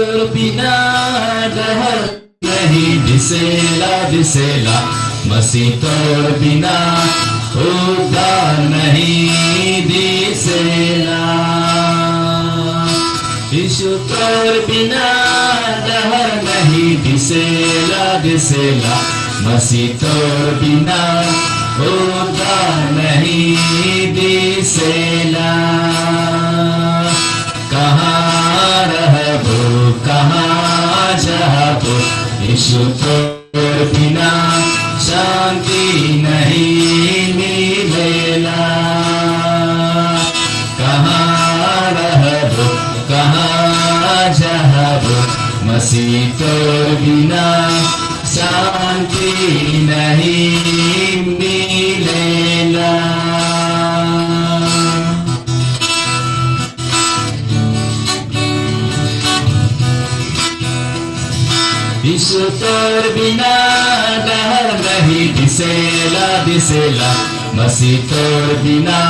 तोर बिना डहर नहीं दिसेला दिसेला, मसीह तोर बिना उद्धार नहीं दिसेला। यीशु तोर बिना डहर नहीं दिसेला दिसेला, मसीह तोर बिना उद्धार नहीं दिसेला। कहाँ रहबो कहाँ जाबो, यीशु तोर बिना शांति नहीं मिलेला। कहाँ रहबो कहाँ जाबो, मसीह तोर बिना शांति नहीं मिलेला। यीशु तोर बिना डहर नहीं दिसेला दिसेला, मसीह तोर बिना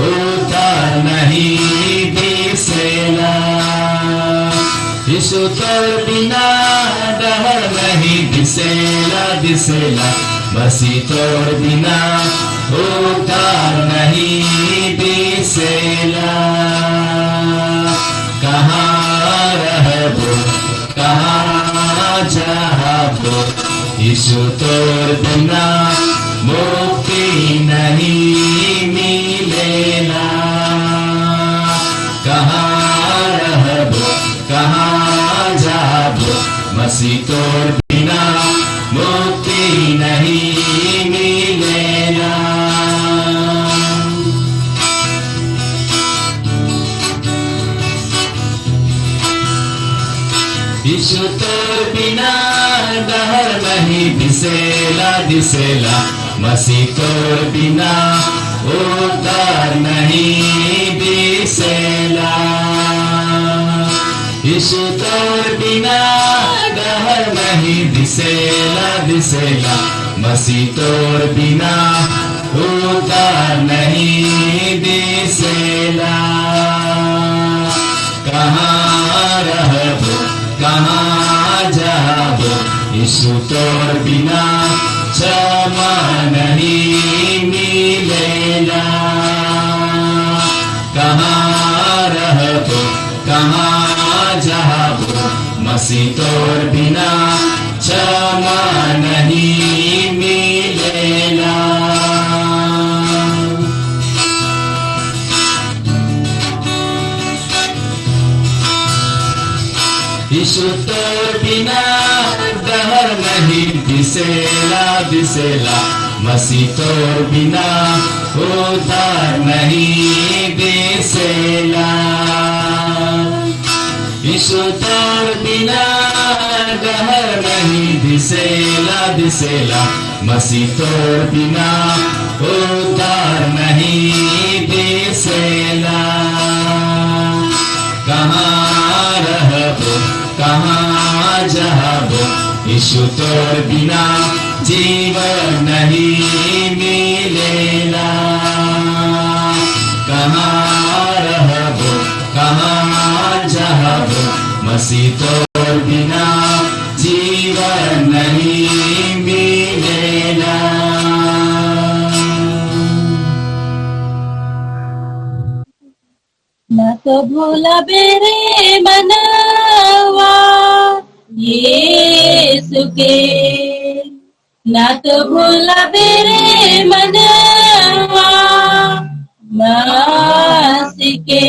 उद्धार नहीं दिसेला। यीशु तोर बिना डहर नहीं दिसेला दिसेला, मसीह तोर बिना उद्धार नहीं दिसेला। कहाँ रहबो कहाँ जाबो, यीशु तोर बिना मुक्ति नहीं मिलेला। कहाँ रहबो कहाँ जाबो, मसीह तोर बिना मुक्ति नहीं मिलेला। यीशु तोर बिना डहर नहीं दिसेला दिसेला, मसीह तोर बिना उद्धार नहीं दिसेला। यीशु तोर बिना डहर नहीं दिसेला दिसेला, मसीह तोर बिना उद्धार नहीं दिसेला। कहाँ रहबो कहाँ जाबो, यीशु तोर बिना क्षमा नहीं मिलेला। कहाँ रहबो कहाँ जाबो, मसीह तोर बिना क्षमा नहीं मिलेला। यीशु तोर बिना डहर नहीं दिसेला दिसेला, मसीह तोर बिना उद्धार नहीं दिसेला। यीशु तोर बिना डहर नहीं दिसेला दिसेला, मसीह तोर बिना उद्धार नहीं दिसेला। कहाँ रहबो कहाँ जाबो, यीशु तोर बिना जीवन नहीं मिलेला। कहाँ रहबो कहाँ जाबो, मसीह तोर बिना जीवन नहीं मिलेला। न तो भूला बेरे मनवा यीशु के, न तो भूला बेरे मनवा मसीह के।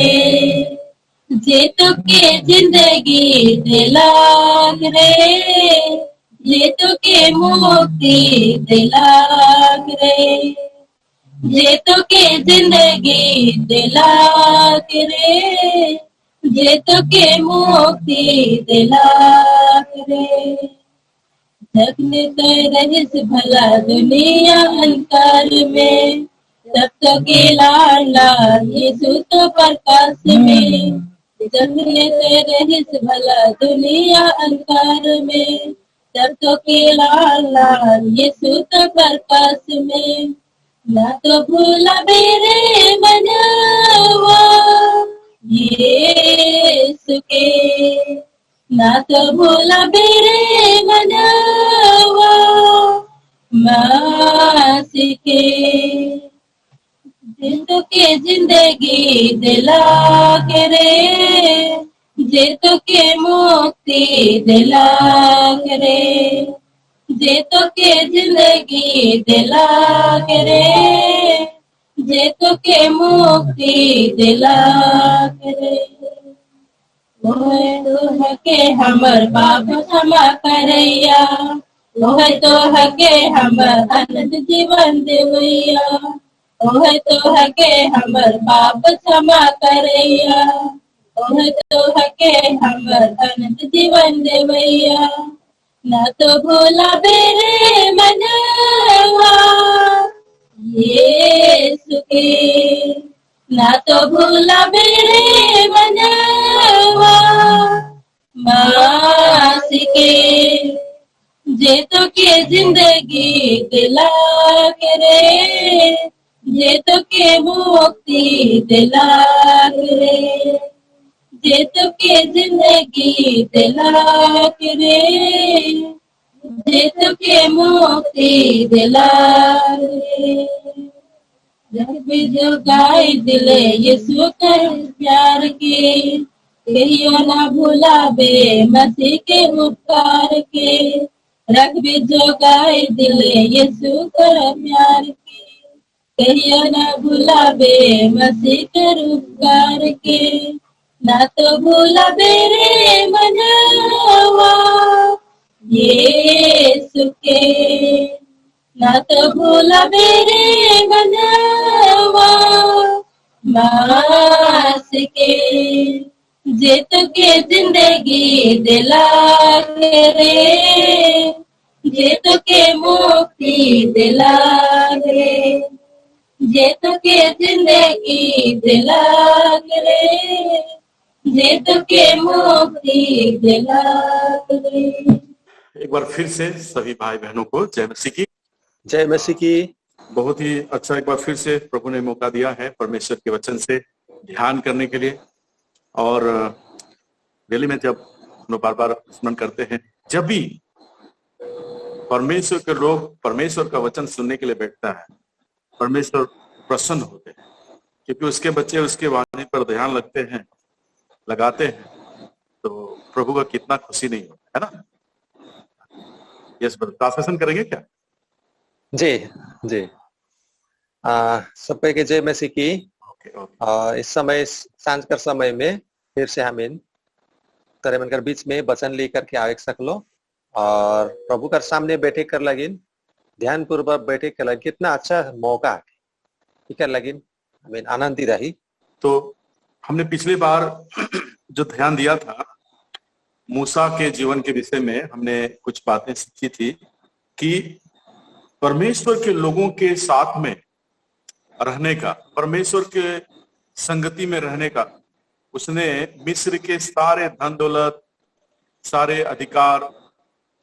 जे तो के जिंदगी दिलाग रे, जे तो के मुक्ति दिलाग रे, जे तो के जिंदगी दिला करे, जे तो के मुक्ति दिला करे। जग में तो रहिस भला दुनिया अंकार में, सब तो के लाला यीशु तो प्रकाश में। जग में तो रहिस भला दुनिया अंकार में, सब तो के लाला यीशु तो प्रकाश में। ना तो भूला मेरे मनवा यीशु के, ना तो भूला मेरे मनवा मासिके जेतो के जिंदगी दिला के रे जेतो के मुक्ति दिला के रे जेतो के जिंदगी दिला के रे जेतो के मुक्ति दिला के रे तोह के हमर पाप क्षमा करैया तोह के हमर अनंत जीवन देवैया तोह के हमर पाप क्षमा करैया तोह के हमर अनंत जीवन देवैया ना तो भूला बेरे मनवा यीशु के ना तो भूला मेरे मनवा मासिके जेतो के जिंदगी दिला के रे जेतो के मुक्ति दिला के रे जेतो के जिंदगी दिला के रे जेतो के मुक्ति दिला के रे जब जो गाय दिले यीशु कर प्यार के कहियो ना भुलाबे मसीह के उपकार के रख भी जो गाय दिले यीशु कर प्यार के कहियो ना भुलाबे मसीह के उपकार के ना तो भुलाबे रे मनवा यीशु के ना तो भूला मेरे मनवा मासिके जेतो के जिंदगी दिला के रे जेतो के मुक्ति दिला के जेतो के जिंदगी दिला के रे जेतो के मुक्ति दिला के। एक बार फिर से सभी भाई बहनों को जय मसीह की। जय मसीह की। बहुत ही अच्छा एक बार फिर से प्रभु ने मौका दिया है परमेश्वर के वचन से ध्यान करने के लिए। और दिल्ली में जब हम लोग बार बार स्मरण करते हैं, जब भी परमेश्वर के लोग परमेश्वर का वचन सुनने के लिए बैठता है, परमेश्वर प्रसन्न होते हैं, क्योंकि उसके बच्चे उसके वाणी पर ध्यान लगाते हैं तो प्रभु का कितना खुशी नहीं होता है ना। यस ब्रदर, ट्रांसलेशन करेंगे क्या? जी जी सबके जय मसीह की। इस समय सांझ कर समय में फिर से हम इन तरह मनकर बीच में वचन लेकर के आवे सकलो और प्रभु कर सामने बैठे कर लगिन, ध्यान पूर्वक बैठे कर लगिन। कितना अच्छा मौका है कर लगिन, हमें आनंदी रही। तो हमने पिछली बार जो ध्यान दिया था मूसा के जीवन के विषय में, हमने कुछ बातें सीखी थी कि परमेश्वर के लोगों के साथ में रहने का, परमेश्वर के संगति में रहने का, उसने मिस्र के सारे धन दौलत, सारे अधिकार,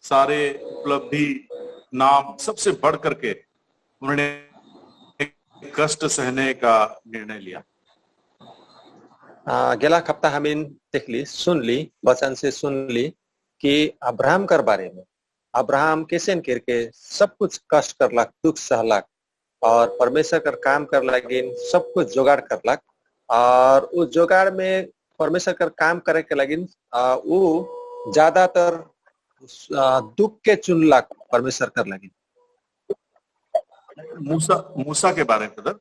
सारे उपलब्धि, नाम सबसे बढ़ करके उन्होंने कष्ट सहने का निर्णय लिया। गेला हफ्ता हमें देख ली, सुन ली, वचन से सुन ली कि अब्राहम कर बारे में, अब्राहम कैसे करके सब कुछ कष्ट करलक, दुख सहलक और परमेश्वर कर काम कर लगिन, सब कुछ जोगाड़ करलक और उस जोगाड़ में परमेश्वर कर काम करे के लगिन वो ज्यादातर दुख के चुनलक परमेश्वर कर लगिन। मूसा के बारे में ब्रदर,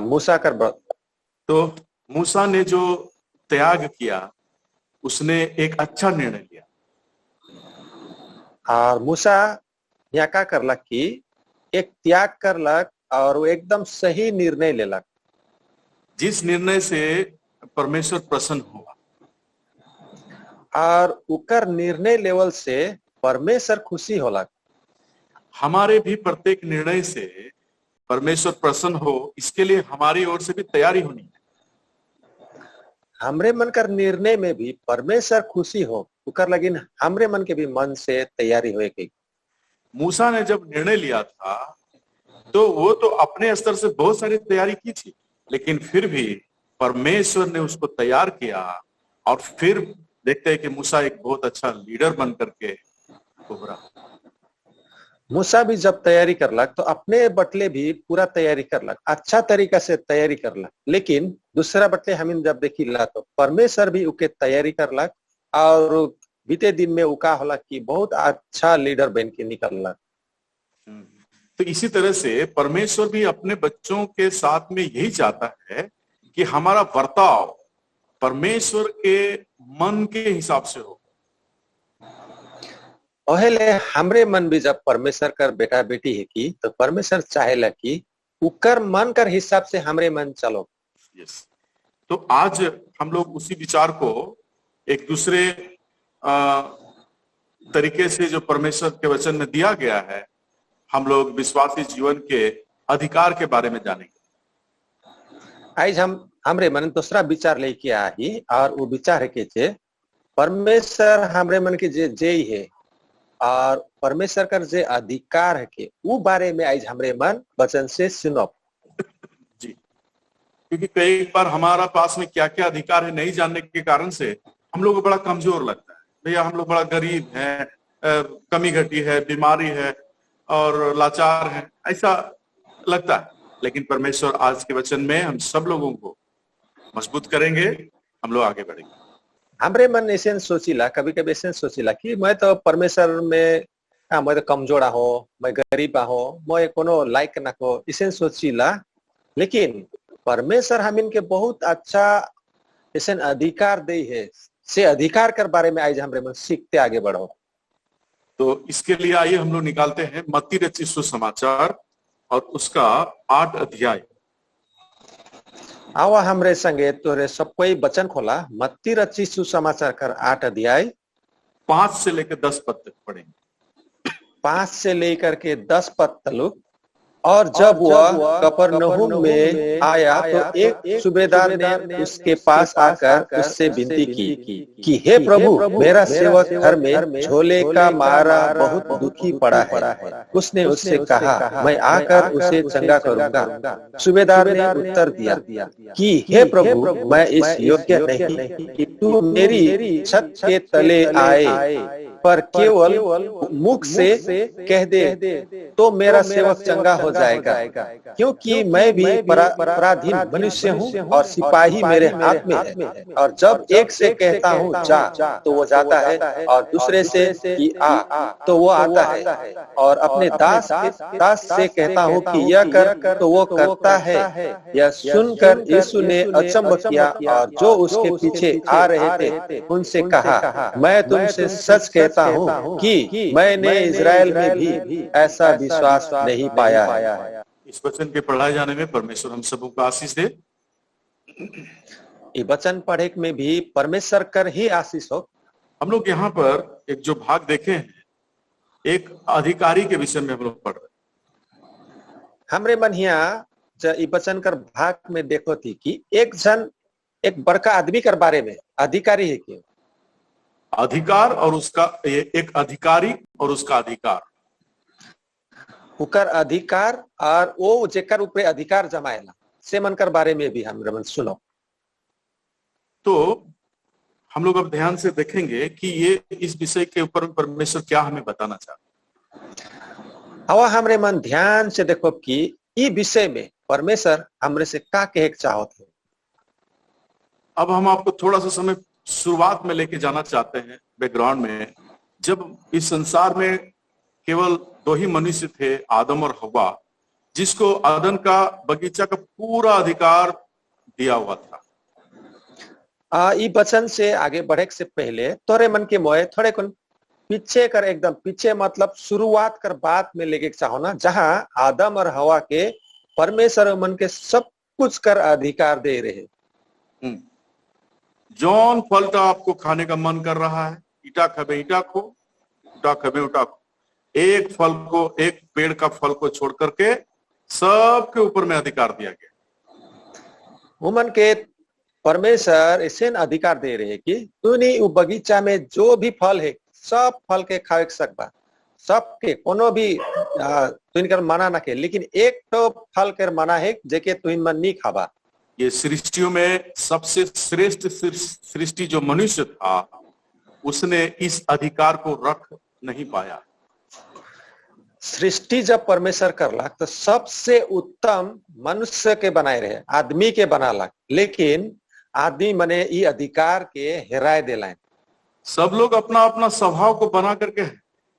मूसा कर तो मूसा ने जो त्याग किया उसने एक अच्छा निर्णय लिया। और मूसा यहाँ क्या करलक कि एक त्याग करलक और वो एकदम सही निर्णय लेलक, जिस निर्णय से परमेश्वर प्रसन्न हुआ और उकर निर्णय लेवल से परमेश्वर खुशी होलक। हमारे भी प्रत्येक निर्णय से परमेश्वर प्रसन्न हो, इसके लिए हमारी ओर से भी तैयारी होनी है। हमरे मन कर निर्णय में भी परमेश्वर खुशी हो, उकर लगिन हमरे मन के भी मन से तैयारी होए की। मूसा ने जब निर्णय लिया था तो वो तो अपने स्तर से बहुत सारी तैयारी की थी, लेकिन फिर भी परमेश्वर ने उसको तैयार किया और फिर देखते हैं कि मूसा एक बहुत अच्छा लीडर बन करके उभरा। मूसा भी जब तैयारी करलक तो अपने बटले भी पूरा तैयारी करलक, अच्छा तरीका से तैयारी करलक, लेकिन दूसरा बटले हमिन जब देखिला तो परमेश्वर भी उके तैयारी करलक और बीते दिन में उका होला कि बहुत अच्छा लीडर बन के निकललक। तो इसी तरह से परमेश्वर भी अपने बच्चों के साथ में यही चाहता है कि हमारा बर्ताव परमेश्वर के मन के हिसाब से हो। ओहेले हमरे मन भी जब परमेश्वर कर बेटा बेटी है कि तो परमेश्वर चाहेला कि उकर मन कर हिसाब से हमरे मन चलो। यस, तो आज हम लोग उसी विचार को एक दूसरे तरीके से जो परमेश्वर के वचन में दिया गया है, हम लोग विश्वासी जीवन के अधिकार के बारे में जानेंगे। आज हम हमरे मन दूसरा विचार लेके आई और वो विचार है कि परमेश्वर हमरे मन के जे है और परमेश्वर कर जे अधिकार है के वो बारे में आज हमरे मन वचन से सुनो जी। क्योंकि कई बार हमारा पास में क्या क्या अधिकार है नहीं जानने के कारण से हम लोग को बड़ा कमजोर लगता है। भैया हम लोग बड़ा गरीब हैं, कमी घटी है, बीमारी है और लाचार है, ऐसा लगता है। लेकिन परमेश्वर आज के वचन में हम सब लोगों को मजबूत करेंगे, हम लोग आगे बढ़ेंगे। हमरे मन ऐसे सोचिला, कभी कभी ऐसे सोचिला कि मैं तो परमेश्वर में मैं तो कमजोर हो, मैं गरीब हो, मैं कोनो लायक ना हो, ऐसे सोचिला। लेकिन परमेश्वर हम के बहुत अच्छा ऐसे अधिकार दे है, से अधिकार कर बारे में आज हमरे मन सीखते आगे बढ़ो। तो इसके लिए आइए हम लोग निकालते हैं मत्ती रचित सुसमाचार और उसका 8 अध्याय। आवा हमरे संगे तोरे सब कोई वचन खोला, मत्ती रचित सुसमाचार कर 8 अध्याय 5 से लेकर 10 पद तक पढ़ेंगे। 5 से लेकर के 10 पद तक। और जब वह कफरनहूम में आया तो एक सूबेदार ने उसके पास आकर उससे विनती की कि हे प्रभु, मेरा सेवक घर में झोले का मारा बहुत दुखी पड़ा है। उसने उससे कहा, मैं आकर उसे चंगा करूंगा। सूबेदार ने उत्तर दिया कि हे प्रभु, मैं इस योग्य नहीं कि तू मेरी छत के तले आए, पर केवल मुख से कह दे तो मेरा सेवक चंगा हो जाएगा। क्योंकि मैं भी पराधीन मनुष्य हूँ और सिपाही मेरे हाथ में है। और जब एक से कहता हूँ जा तो वो जाता है, और दूसरे से कि आ तो वो आता है, और अपने दास से कहता हूँ कि यह कर तो वो करता है। यह सुनकर यीशु ने अचंभ किया और जो उसके पीछे आ रहे थे उनसे कहा, मैं तुमसे सच कहता हूँ कि मैंने इजराइल में भी ऐसा विश्वास नहीं पाया है। इस वचन के पढ़ाए जाने में परमेश्वर हम सबों को आशीष दे। ये वचन पढ़े में भी परमेश्वर कर ही आशीष हो। हम लोग यहाँ पर एक जो भाग देखे हैं, एक अधिकारी के विषय में हम लोग पढ़ रहे। हमरे मन यहाँ वचन कर भाग में देखो थी कि एक बड़का आदमी कर बारे में अधिकारी है क्यों अधिकार और उसका एक अधिकारी और उसका अधिकार, उकर अधिकार और वो जेकर ऊपर अधिकार जमाएला से मन कर बारे में भी हम रमन सुनो। तो हम लोग अब ध्यान से देखेंगे कि ये इस विषय के ऊपर परमेश्वर क्या हमें बताना चाहता। हवा हमरे मन ध्यान से देखो कि इस विषय में परमेश्वर हमरे से क्या कहे चाहते हैं। अब हम आपको थोड़ा सा समय शुरुआत में लेके जाना चाहते हैं, बैकग्राउंड में। जब इस संसार में केवल 2 ही मनुष्य थे, आदम और हवा, जिसको अदन का बगीचा का पूरा अधिकार दिया हुआ था। इस वचन से आगे बढ़े से पहले तोरे मन के मोए थोड़े कुन पीछे कर, एकदम पीछे मतलब शुरुआत कर बात में लेके चाहो ना, जहां आदम और हवा के परमेश्वर मन के सब कुछ कर अधिकार दे रहे। जौन फल तो आपको खाने का मन कर रहा है, ईटा खबे ईटा खो, उटा खबे उटा खो, एक फल को, एक पेड़ का फल को छोड़ करके सबके ऊपर में अधिकार दिया गया। उमन के परमेश्वर ऐसे अधिकार दे रहे कि तूने वो बगीचा में जो भी फल है सब फल के खावे सकबा, सबके कोनो भी तुन कर मना ना के, लेकिन एक तो फल कर मना है जेके तुन मन नहीं खाबा। ये सृष्टियों में सबसे श्रेष्ठ सृष्टि जो मनुष्य था, उसने इस अधिकार को रख नहीं पाया। सृष्टि जब परमेश्वर करला तो सबसे उत्तम मनुष्य के बनाए रहे, आदमी के बनाला, लेकिन आदमी मने ये अधिकार के हेराए देला। सब लोग अपना अपना स्वभाव को बना करके,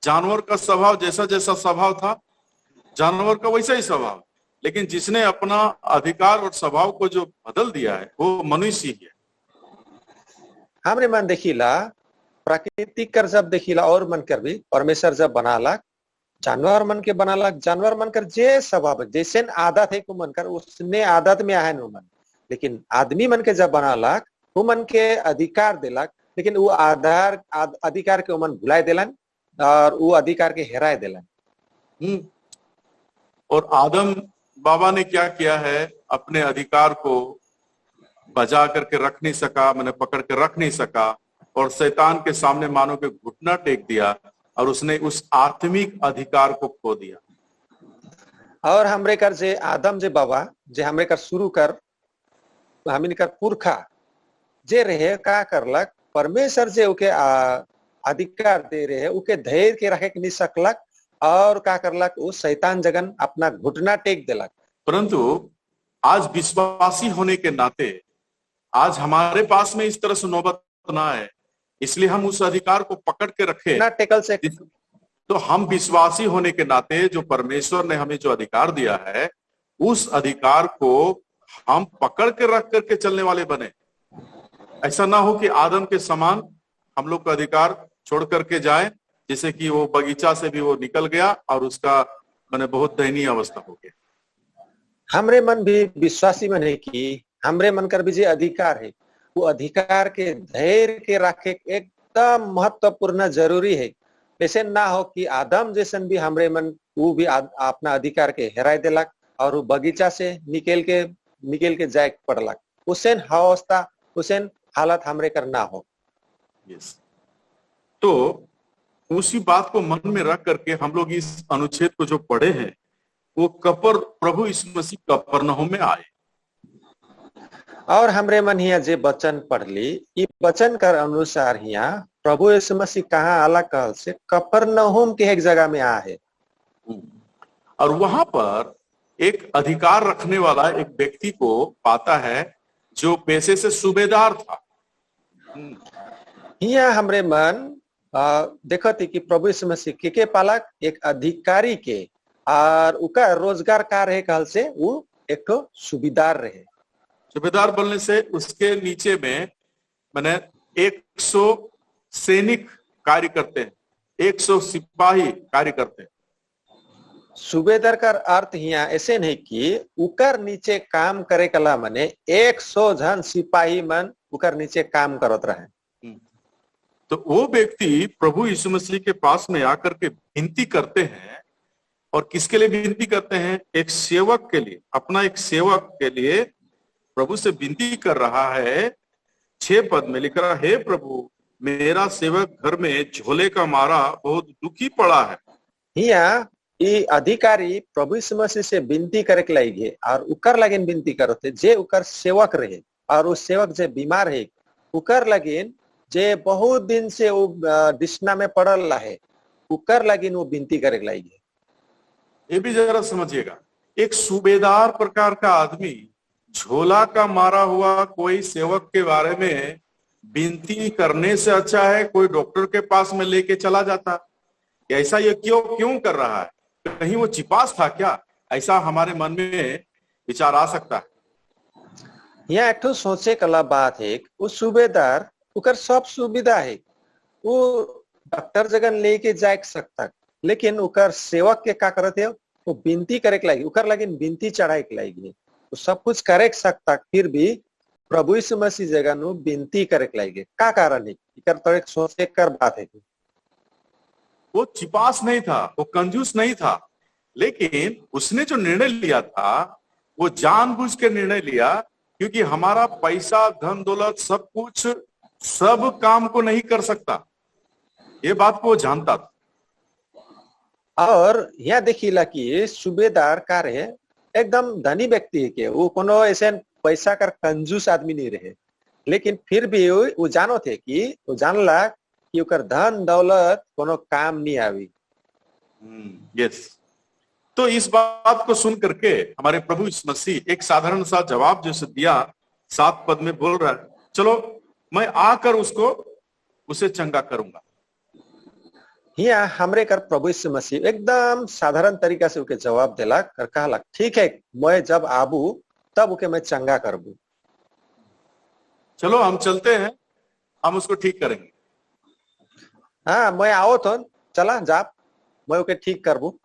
जानवर का स्वभाव जैसा जैसा स्वभाव था, जानवर का वैसा ही स्वभाव, लेकिन जिसने अपना अधिकार और स्वभाव को जो बदल दिया है वो मनुष्य ही है। हमरे मन देखिला प्राकृतिक कर जब देखिला और मन कर भी परमेश्वर जब बनाला, जानवर मन के बनाला, जानवर मन कर जे स्वभाव जैसे आदत है को मन कर उसने आदत में आए नो मन, लेकिन आदमी मन के जब बनाला वो मन के अधिकार देलक, लेकिन वो अधिकार के मन भुलाए देलन और वो अधिकार के हेराए देलन। और आदम बाबा ने क्या किया है, अपने अधिकार को बजा करके रख नहीं सका, मैंने पकड़ के रख नहीं सका, और शैतान के सामने मानो के घुटना टेक दिया और उसने उस आत्मिक अधिकार को खो दिया। और हमरे कर जे आदम जे बाबा जे हमरे कर शुरू कर हमिन कर पुरखा जे रहे का करलक, परमेश्वर जे उके अधिकार दे रहे उके धैर्य के रखे नहीं सकलक और का करलक वो शैतान जगन अपना घुटना टेक देलक। परंतु आज विश्वासी होने के नाते आज हमारे पास में इस तरह से नौबत ना है, इसलिए हम उस अधिकार को पकड़ के रखे ना टेकल से। तो हम विश्वासी होने के नाते जो परमेश्वर ने हमें जो अधिकार दिया है उस अधिकार को हम पकड़ के रख करके चलने वाले बने। ऐसा ना हो कि आदम के समान हम लोग का अधिकार छोड़ करके जाए, जैसे कि वो बगीचा से भी वो निकल गया और उसका मैंने बहुत दयनीय अवस्था हो गया। हमरे मन भी विश्वासी मन है कि हमरे मन कर भी जे अधिकार है वो अधिकार के धैर्य के रखे एकदम महत्वपूर्ण जरूरी है। ऐसे ना हो कि आदम जैसन भी हमरे मन वो भी अपना अधिकार के हेराए देलक और वो बगीचा से निकल के जाए पड़लक, उसेन अवस्था उसेन हालत हमरे कर ना हो। यस, तो उसी बात को मन में रख करके हम लोग इस अनुच्छेद को जो पढ़े हैं वो प्रभु यीशु मसीह कफरनहूम में आए और हमरे मन हिया जे वचन पढ़ ली, ये वचन कर अनुसार हिया प्रभु यीशु मसीह कहाँ आला कहल से कफरनहूम के एक जगह में आ है और वहां पर एक अधिकार रखने वाला एक व्यक्ति को पाता है जो पेशे से सूबेदार था। हिया हमरे मन देखो थी कि प्रभु यीशु मसीह के पालक एक अधिकारी के और उका रोजगार का रहे कहल से वो एक तो सूबेदार रहे। सूबेदार बोलने से उसके नीचे में मैंने 100 सैनिक कार्य करते हैं, 100 सिपाही कार्य करते हैं। सूबेदार का अर्थ यहाँ ऐसे नहीं कि उकर नीचे काम करे कला मने 100 जन सिपाही मन उकर नीचे काम करत रहे। तो वो व्यक्ति प्रभु यीशु मसीह के पास में आकर के विनती करते हैं, और किसके लिए विनती करते हैं? एक सेवक के लिए, अपना एक सेवक के लिए प्रभु से विनती कर रहा है। 6 पद में लिख रहा है, हे प्रभु मेरा सेवक घर में झोले का मारा बहुत दुखी पड़ा है। यहाँ ये अधिकारी प्रभु यीशु मसीह से विनती करे के लगे और उकर लगिन विनती करते जे उकर सेवक रहे और उस सेवक जे बीमार है उकर लगिन जे बहुत दिन से वो डिस्ना में पड़ल रहे उकर लगिन वो विनती करे के लगे। ये भी जरा समझिएगा, एक सूबेदार प्रकार का आदमी झोला का मारा हुआ कोई सेवक के बारे में विनती करने से अच्छा है कोई डॉक्टर के पास में लेके चला जाता। ऐसा ये क्यों कर रहा है? कहीं वो चिपास था क्या? ऐसा हमारे मन में विचार आ सकता है। यहाँ एक सोचे कला बात है, वो सूबेदार उकर सब सुविधा है, वो डॉक्टर जगह लेके जा सकता, लेकिन उकर सेवक के का करते है वो विनती करे के लगी, उकर लगी विनती चढ़ाए के लगी, वो सब कुछ करे सकता, फिर भी प्रभु यीशु मसीह जगह नु विनती करे के लगी। का कारण है? इकर तो एक सोचे कर बात है। वो चिपास नहीं था, वो कंजूस नहीं था, लेकिन उसने जो निर्णय लिया था वो जानबूझ के निर्णय लिया, क्योंकि हमारा पैसा धन दौलत सब कुछ सब काम को नहीं कर सकता, ये बात को वो जानता था। और यहाँ देखिला कि सूबेदार का रहे एकदम धनी व्यक्ति है के वो कोनो ऐसे पैसा का कंजूस आदमी नहीं रहे, लेकिन फिर भी वो जानो थे कि वो जानला कि ओकर धन दौलत कोनो काम नहीं आवी। यस। तो इस बात को सुन करके हमारे प्रभु यीशु मसीह एक साधारण सा जवाब जैसे दिया, 7 पद में बोल रहा है, चलो मैं आकर उसे चंगा करूंगा। यहाँ हमरे कर प्रभु यीशु मसीह एकदम साधारण तरीका से उके जवाब दिला कर कहला, ठीक है मैं जब आबू तब उके मैं चंगा करबू। चलो हम चलते हैं, हम उसको ठीक करेंगे। हाँ मैं आओ तो चला जाप, मैं उके ठीक करबू।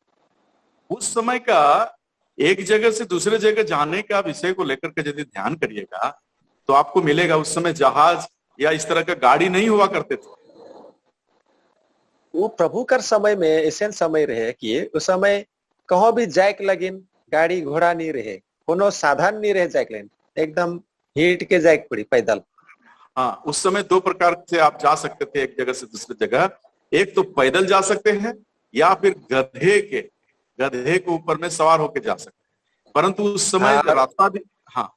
उस समय का एक जगह से दूसरे जगह जाने का विषय को लेकर के यदि ध्यान करिएगा तो आपको मिलेगा उस समय जहाज या इस तरह का गाड़ी नहीं हुआ करते थे। वो प्रभु कर समय में ऐसे समय रहे कि उस समय कहो भी जाए लगिन गाड़ी घोड़ा नहीं रहे, कोनो साधन नहीं रहे जाए लगिन, एकदम हिट के जाए पड़ी पैदल। हाँ, उस समय 2 प्रकार से आप जा सकते थे एक जगह से दूसरी जगह। एक तो पैदल जा सकते हैं या फिर गधे के ऊपर में सवार होके जा सकते हैं, परंतु उस समय रास्ता भी, हाँ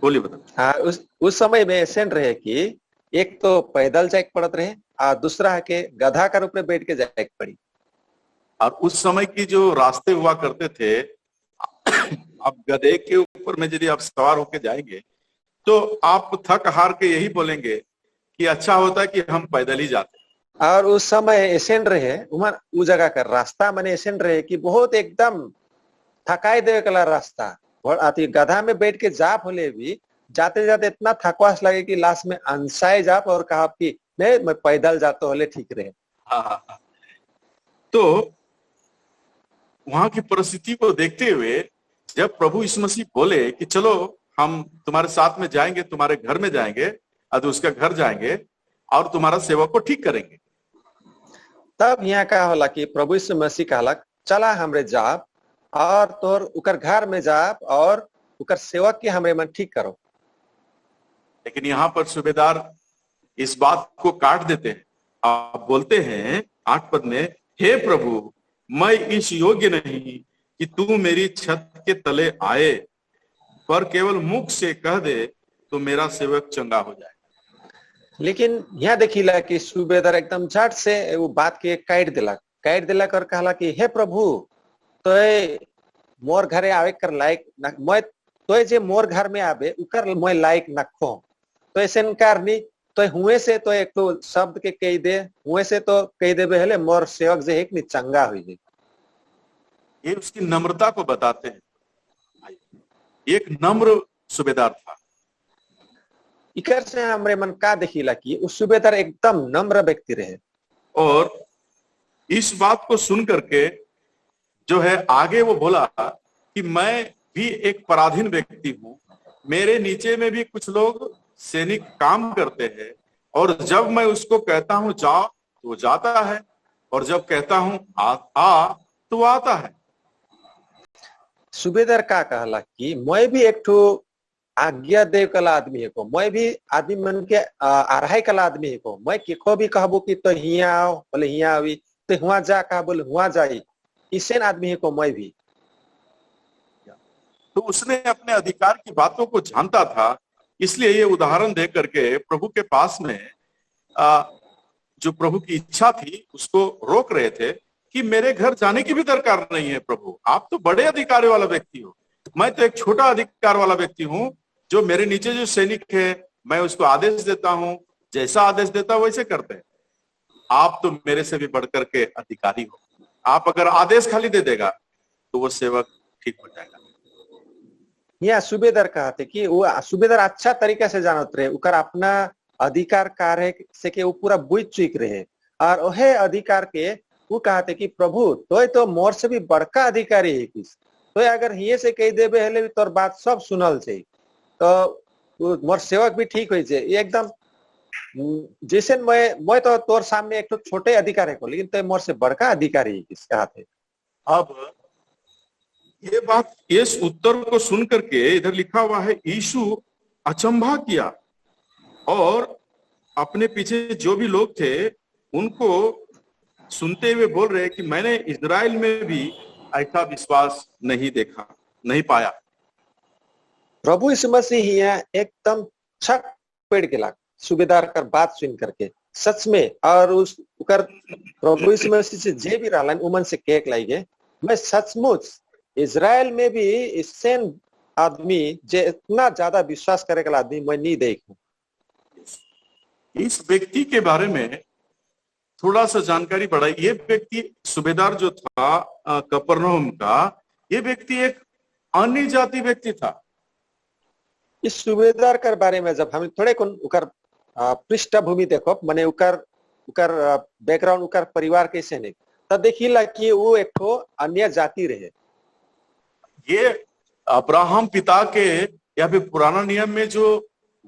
बोलिए बता। हाँ उस समय में ऐसे रहे कि एक तो पैदल जाए पड़त रहे और दूसरा है कि गधा का ऊपर बैठ के जाए पड़ी। और उस समय की जो रास्ते हुआ करते थे, अब गधे के ऊपर में यदि आप सवार होके जाएंगे तो आप थक हार के यही बोलेंगे कि अच्छा होता है कि हम पैदल ही जाते। और उस समय ऐसे रहे उस जगह का रास्ता मैंने ऐसे रहे कि बहुत एकदम थकाई दे कला रास्ता, और आती गधा में बैठ के जाप होले भी जाते जाते इतना थकवास लगे कि लास्ट में अंसाए जाप और कहा कि नहीं मैं पैदल जाते होले ठीक रहे। हाँ। तो वहां की परिस्थिति को देखते हुए जब प्रभु यीशु मसीह बोले कि चलो हम तुम्हारे साथ में जाएंगे, तुम्हारे घर में जाएंगे और उसका घर जाएंगे और तुम्हारा सेवक को ठीक करेंगे, तब यहाँ क्या होला कि प्रभु यीशु मसीह कहला चला हमरे जाप और तोर उकर घर में जाप और उकर सेवक के हमरे मन ठीक करो। लेकिन यहाँ पर सूबेदार इस बात को काट देते हैं। आप बोलते हैं 8 पद में, हे प्रभु मैं इस योग्य नहीं कि तू मेरी छत के तले आए, पर केवल मुख से कह दे तो मेरा सेवक चंगा हो जाए। लेकिन यहाँ देखिला कि सूबेदार एकदम झट से वो बात के काट दिला कर कहला कि हे प्रभु तो मोर घरे आवे कर लायक मैं तो जे मोर घर में आवे उकर मैं लायक नखो, तो ऐसे करनी तो हुए से तो एक तो शब्द के कह दे, हुए से तो कह दे हेले मोर सेवक जे एक नि चंगा हुई जाए। ये उसकी नम्रता को बताते हैं। एक नम्र सूबेदार था। इकर से हमरे मन का देखिला कि उस सूबेदार एकदम नम्र व्यक्ति रहे। और इस बात को सुन करके जो है आगे वो बोला कि मैं भी एक पराधीन व्यक्ति हूं, मेरे नीचे में भी कुछ लोग सैनिक काम करते हैं, और जब मैं उसको कहता हूं जा तो वो जाता है, और जब कहता हूं आ तो वो आता है। सूबेदार का कहला कि मैं भी एक ठो आज्ञा देव कला आदमी है को, मैं भी आदमी मन के आरहाई कला आदमी है को, मैं केको भी कहबो कि तो हिया आओ बोले हिया आवी, तो हुआ जा कहा बोले हुआ जाई, इसे आदमी है को मैं भी। तो उसने अपने अधिकार की बातों को जानता था, इसलिए ये उदाहरण दे करके प्रभु के पास में जो प्रभु की इच्छा थी उसको रोक रहे थे कि मेरे घर जाने की भी दरकार नहीं है प्रभु, आप तो बड़े अधिकार वाला व्यक्ति हो, मैं तो एक छोटा अधिकार वाला व्यक्ति हूं, जो मेरे नीचे जो सैनिक है मैं उसको आदेश देता हूं, जैसा आदेश देता हूं वैसे करते हैं, आप तो मेरे से भी बढ़कर के अधिकारी हो, आप अगर आदेश खाली दे देगा तो वो सेवक ठीक हो जाएगा। यहाँ सूबेदार कहते कि वो सूबेदार अच्छा तरीका से जानत रहे, उकर अपना अधिकार कार्य से के वो पूरा बुझ चुक रहे, और वह अधिकार के वो कहते कि प्रभु तो मोर से भी बड़का अधिकारी है किस, तो अगर हिये से कह देबे हेले तोर बात सब सुनल से तो मोर सेवक भी ठीक हो जाए। एकदम जैसे मैं तो तोर सामने एक तो छोटे अधिकारी को, लेकिन तो मोर से बड़का अधिकारी है किस कहते। अब ये बात, इस उत्तर को सुन करके इधर लिखा हुआ है यीशु अचंभा किया, और अपने पीछे जो भी लोग थे उनको सुनते हुए बोल रहे कि मैंने इजराइल में भी ऐसा विश्वास नहीं देखा, नहीं पाया। प्रभु यीशु मसीह यहाँ एकदम छक पेड़ के लाग सुबेदार कर बात सुन करके सच में और उस कर प्रभु यीशु मसीह से जे भी रहलन उमन से केक लाइगे मैं सचमुच इजराइल में भी इसेन आदमी जे इतना ज्यादा विश्वास करे वाला आदमी मैं नहीं देखूं। इस व्यक्ति के बारे में थोड़ा सा जानकारी बढ़ाई। ये व्यक्ति सूबेदार जो था कफरनहूम का, ये व्यक्ति एक अन्य जाति व्यक्ति था। इस सूबेदार कर बारे में जब हम थोड़े कौन उकर पृष्ठभूमि देखो माने उकर बैकग्राउंड उकर परिवार कैसे नहीं तब देखिला कि वो एक तो अन्य जाति रहे। ये अब्राहम पिता के या फिर पुराना नियम में जो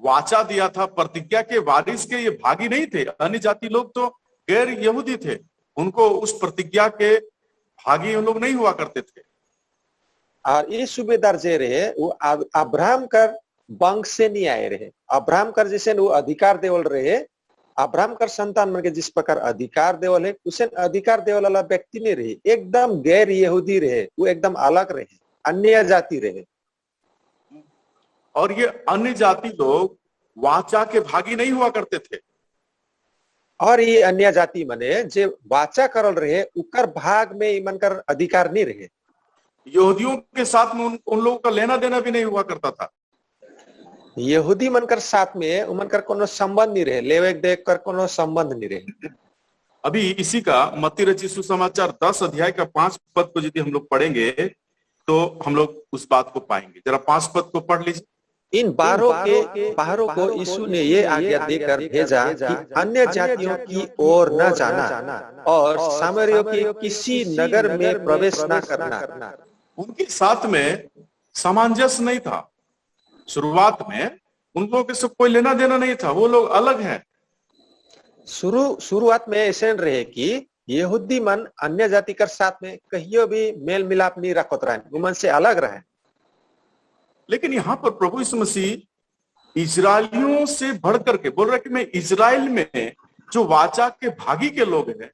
वाचा दिया था प्रतिज्ञा के वारिस के ये भागी नहीं थे। अन्य जाति लोग तो गैर यहूदी थे, उनको उस प्रतिज्ञा के भागी उन लोग नहीं हुआ करते थे। और ये सूबेदार जे रहे वो अब्राहम कर वंश से नहीं आए रहे। अब्राहम कर जैसे वो अधिकार देवल रहे, अब्राहम कर संतान मन के जिस प्रकार अधिकार देवल है उसे अधिकार देवल वाला व्यक्ति नहीं रहे, एकदम गैर यहूदी रहे, वो एकदम अलग रहे, अन्य जाति रहे। और ये अन्य जाति लोग वाचा के भागी नहीं हुआ करते थे। और ये अन्य जाति मने जे वाचा करल रहे उकर भाग में इमन कर अधिकार नहीं रहे। यहूदियों के साथ में उन लोगों का लेना देना भी नहीं हुआ करता था। यहूदी मनकर साथ में उमनकर कोनो संबंध नहीं रहे, लेवेक देख कर कोनो संबंध नहीं रहे। अभी इसी का मत्ती रचित सुसमाचार 10 अध्याय का 5 पद को यदि हम लोग पढ़ेंगे तो हम लोग उस बात को पाएंगे। जरा 5 पद को पढ़ लीजिए। इन बाहरों को यीशु ने ये आज्ञा देकर भेजा कि अन्य जातियों की ओर न जाना और सामरियों के किसी नगर में प्रवेश न करना। उनके साथ में सामंजस्य नहीं था। शुरुआत में उन लोगों के सब कोई लेना देना नहीं था, वो लोग अलग हैं। शुरुआत में ऐसे रहे कि यहूदी मन अन्य जाति कर साथ में कहियो भी मेल मिलाप नहीं रखत रहे, वो मन से अलग रहे। लेकिन यहाँ पर प्रभु यीशु मसीह इजरायलियों से बढ़कर के बोल रहे कि मैं इजराइल में जो वाचा के भागी के लोग हैं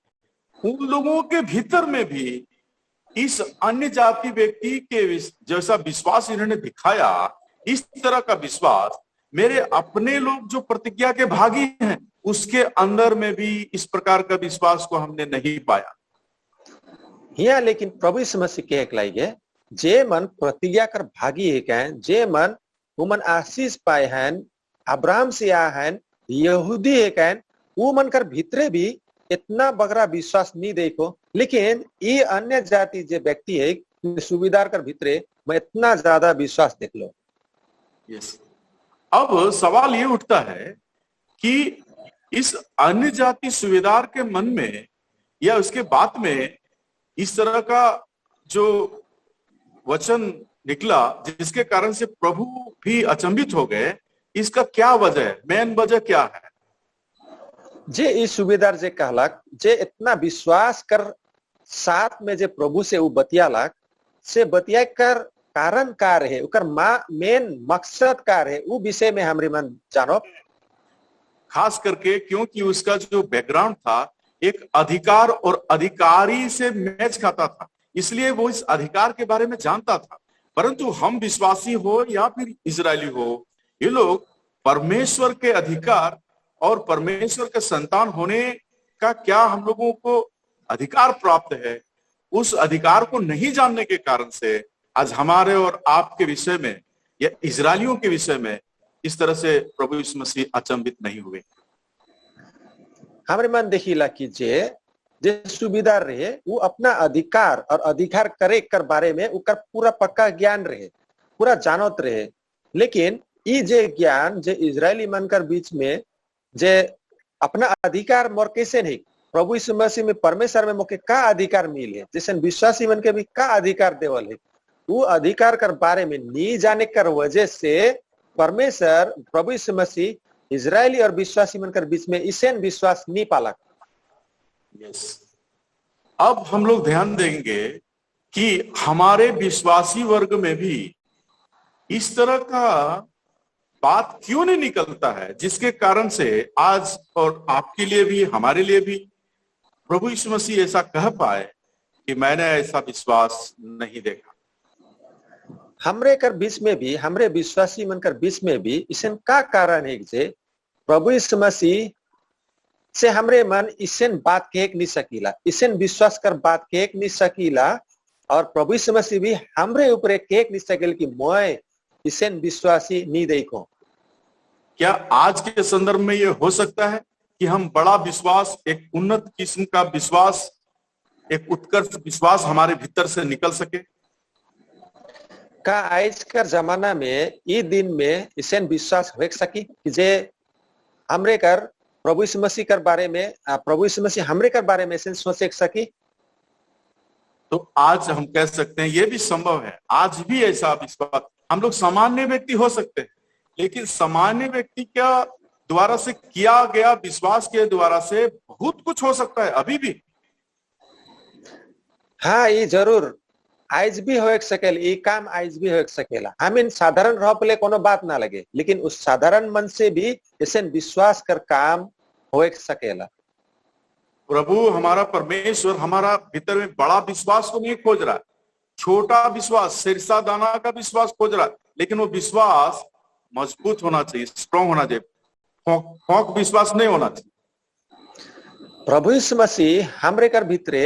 उन लोगों के भीतर में भी इस अन्य जाति व्यक्ति के जैसा विश्वास इन्होंने दिखाया, इस तरह का विश्वास मेरे अपने लोग जो प्रतिज्ञा के भागी हैं उसके अंदर में भी इस प्रकार का विश्वास को हमने नहीं पाया। यहाँ लेकिन प्रभु यीशु मसीह के कहलाई है जे मन प्रतिज्ञा कर भागी है, जे मन उमन आशीष पाए हैं, अब्राहम से आया है, यहूदी है, वो मन कर भीतरे भी इतना बगरा विश्वास नहीं देखो। लेकिन ये अन्य जाति जे व्यक्ति है सुबेदार कर भीतरे मैं इतना ज्यादा विश्वास देख लो। यस। अब सवाल ये उठता है कि इस अन्य जाति सुबेदार के मन में या उसके बात में इस तरह का जो वचन निकला जिसके कारण से प्रभु भी अचंभित हो गए, इसका क्या वजह है? मेन वजह क्या है? जे इस सुबेदार जे कहलक जे इतना विश्वास कर साथ में जे प्रभु से वो बतियालक से बतिया कर कारण का रहे, उकर मेन मकसद का रहे, वो विषय में हमरे मन जानो। खास करके क्योंकि उसका जो बैकग्राउंड था एक अधिकार और अधिकारी से मैच खाता था, इसलिए वो इस अधिकार के बारे में जानता था। परंतु हम विश्वासी हो या फिर इजरायली हो, ये लोग परमेश्वर के अधिकार और परमेश्वर के संतान होने का क्या हम लोगों को अधिकार प्राप्त है, उस अधिकार को नहीं जानने के कारण से आज हमारे और आपके विषय में या इजरायलियों के विषय में इस तरह से प्रभु यीशु मसीह अचंभित नहीं हुए। हमारे मन देखिला कि जे सुबेदार रहे वो अपना अधिकार और अधिकार करे कर बारे में उकर पूरा पक्का ज्ञान रहे, पूरा जानत रहे। लेकिन ये जे ज्ञान जे इजरायली मन कर बीच में जे अपना अधिकार मोर कैसे नहीं, प्रभु यीशु मसीह में परमेश्वर में मोके का अधिकार मिले, जैसे विश्वासी मन के भी का अधिकार देवल है, वो अधिकार कर बारे में नहीं जाने कर वजह से परमेश्वर प्रभु यीशु मसीह इजरायली और विश्वासी मन कर बीच में इसे विश्वास नहीं पाला। यस। अब हम लोग ध्यान देंगे कि हमारे विश्वासी वर्ग में भी इस तरह का बात क्यों नहीं निकलता है, जिसके कारण से आज और आपके लिए भी हमारे लिए भी प्रभु यीशु मसीह ऐसा कह पाए कि मैंने ऐसा विश्वास नहीं देखा। हमरे कर बीच में भी, हमरे विश्वासी मन कर बीच में भी इसन का कारण है जे प्रभु यीशु मसीह से हमरे मन इसन बात कह नहीं सकीला, इसन विश्वास कर बात कह नहीं सकीला, और प्रभु यीशु मसीह भी हमरे ऊपर कह नहीं सकेल कि मैं इसन विश्वासी नहीं देखो। क्या आज के संदर्भ में ये हो सकता है कि हम बड़ा विश्वास, एक उन्नत किस्म का विश्वास, एक उत्कर्ष विश्वास हमारे भीतर से निकल सके? का आज कर जमाना में ये दिन में इसन विश्वास हो सकी कि जे हमरे कर प्रभु यीशु मसीह कर बारे में, प्रभु यीशु मसीह हमरे कर बारे में इसन सोच सकी? तो आज हम कह सकते हैं ये भी संभव है। आज भी ऐसा विश्वास, हम लोग सामान्य व्यक्ति हो सकते हैं, लेकिन सामान्य व्यक्ति क्या द्वारा से किया गया विश्वास के द्वारा से बहुत कुछ हो सकता है अभी भी। हाँ, ये जरूर आज भी हो सकेल, ये काम आज भी हो सकेला। हमें साधारण रह पले कोनो बात ना लगे, लेकिन उस साधारण मन से भी ऐसे विश्वास कर काम हो सकेला। प्रभु हमारा परमेश्वर हमारा भीतर में बड़ा विश्वास को नहीं खोज रहा है, छोटा विश्वास, सिरसा दाना का विश्वास खोज रहा है, लेकिन वो विश्वास मजबूत होना चाहिए, स्ट्रॉन्ग होना चाहिए, फोक विश्वास नहीं होना चाहिए। प्रभु यीशु मसीह हमरे कर भीतरे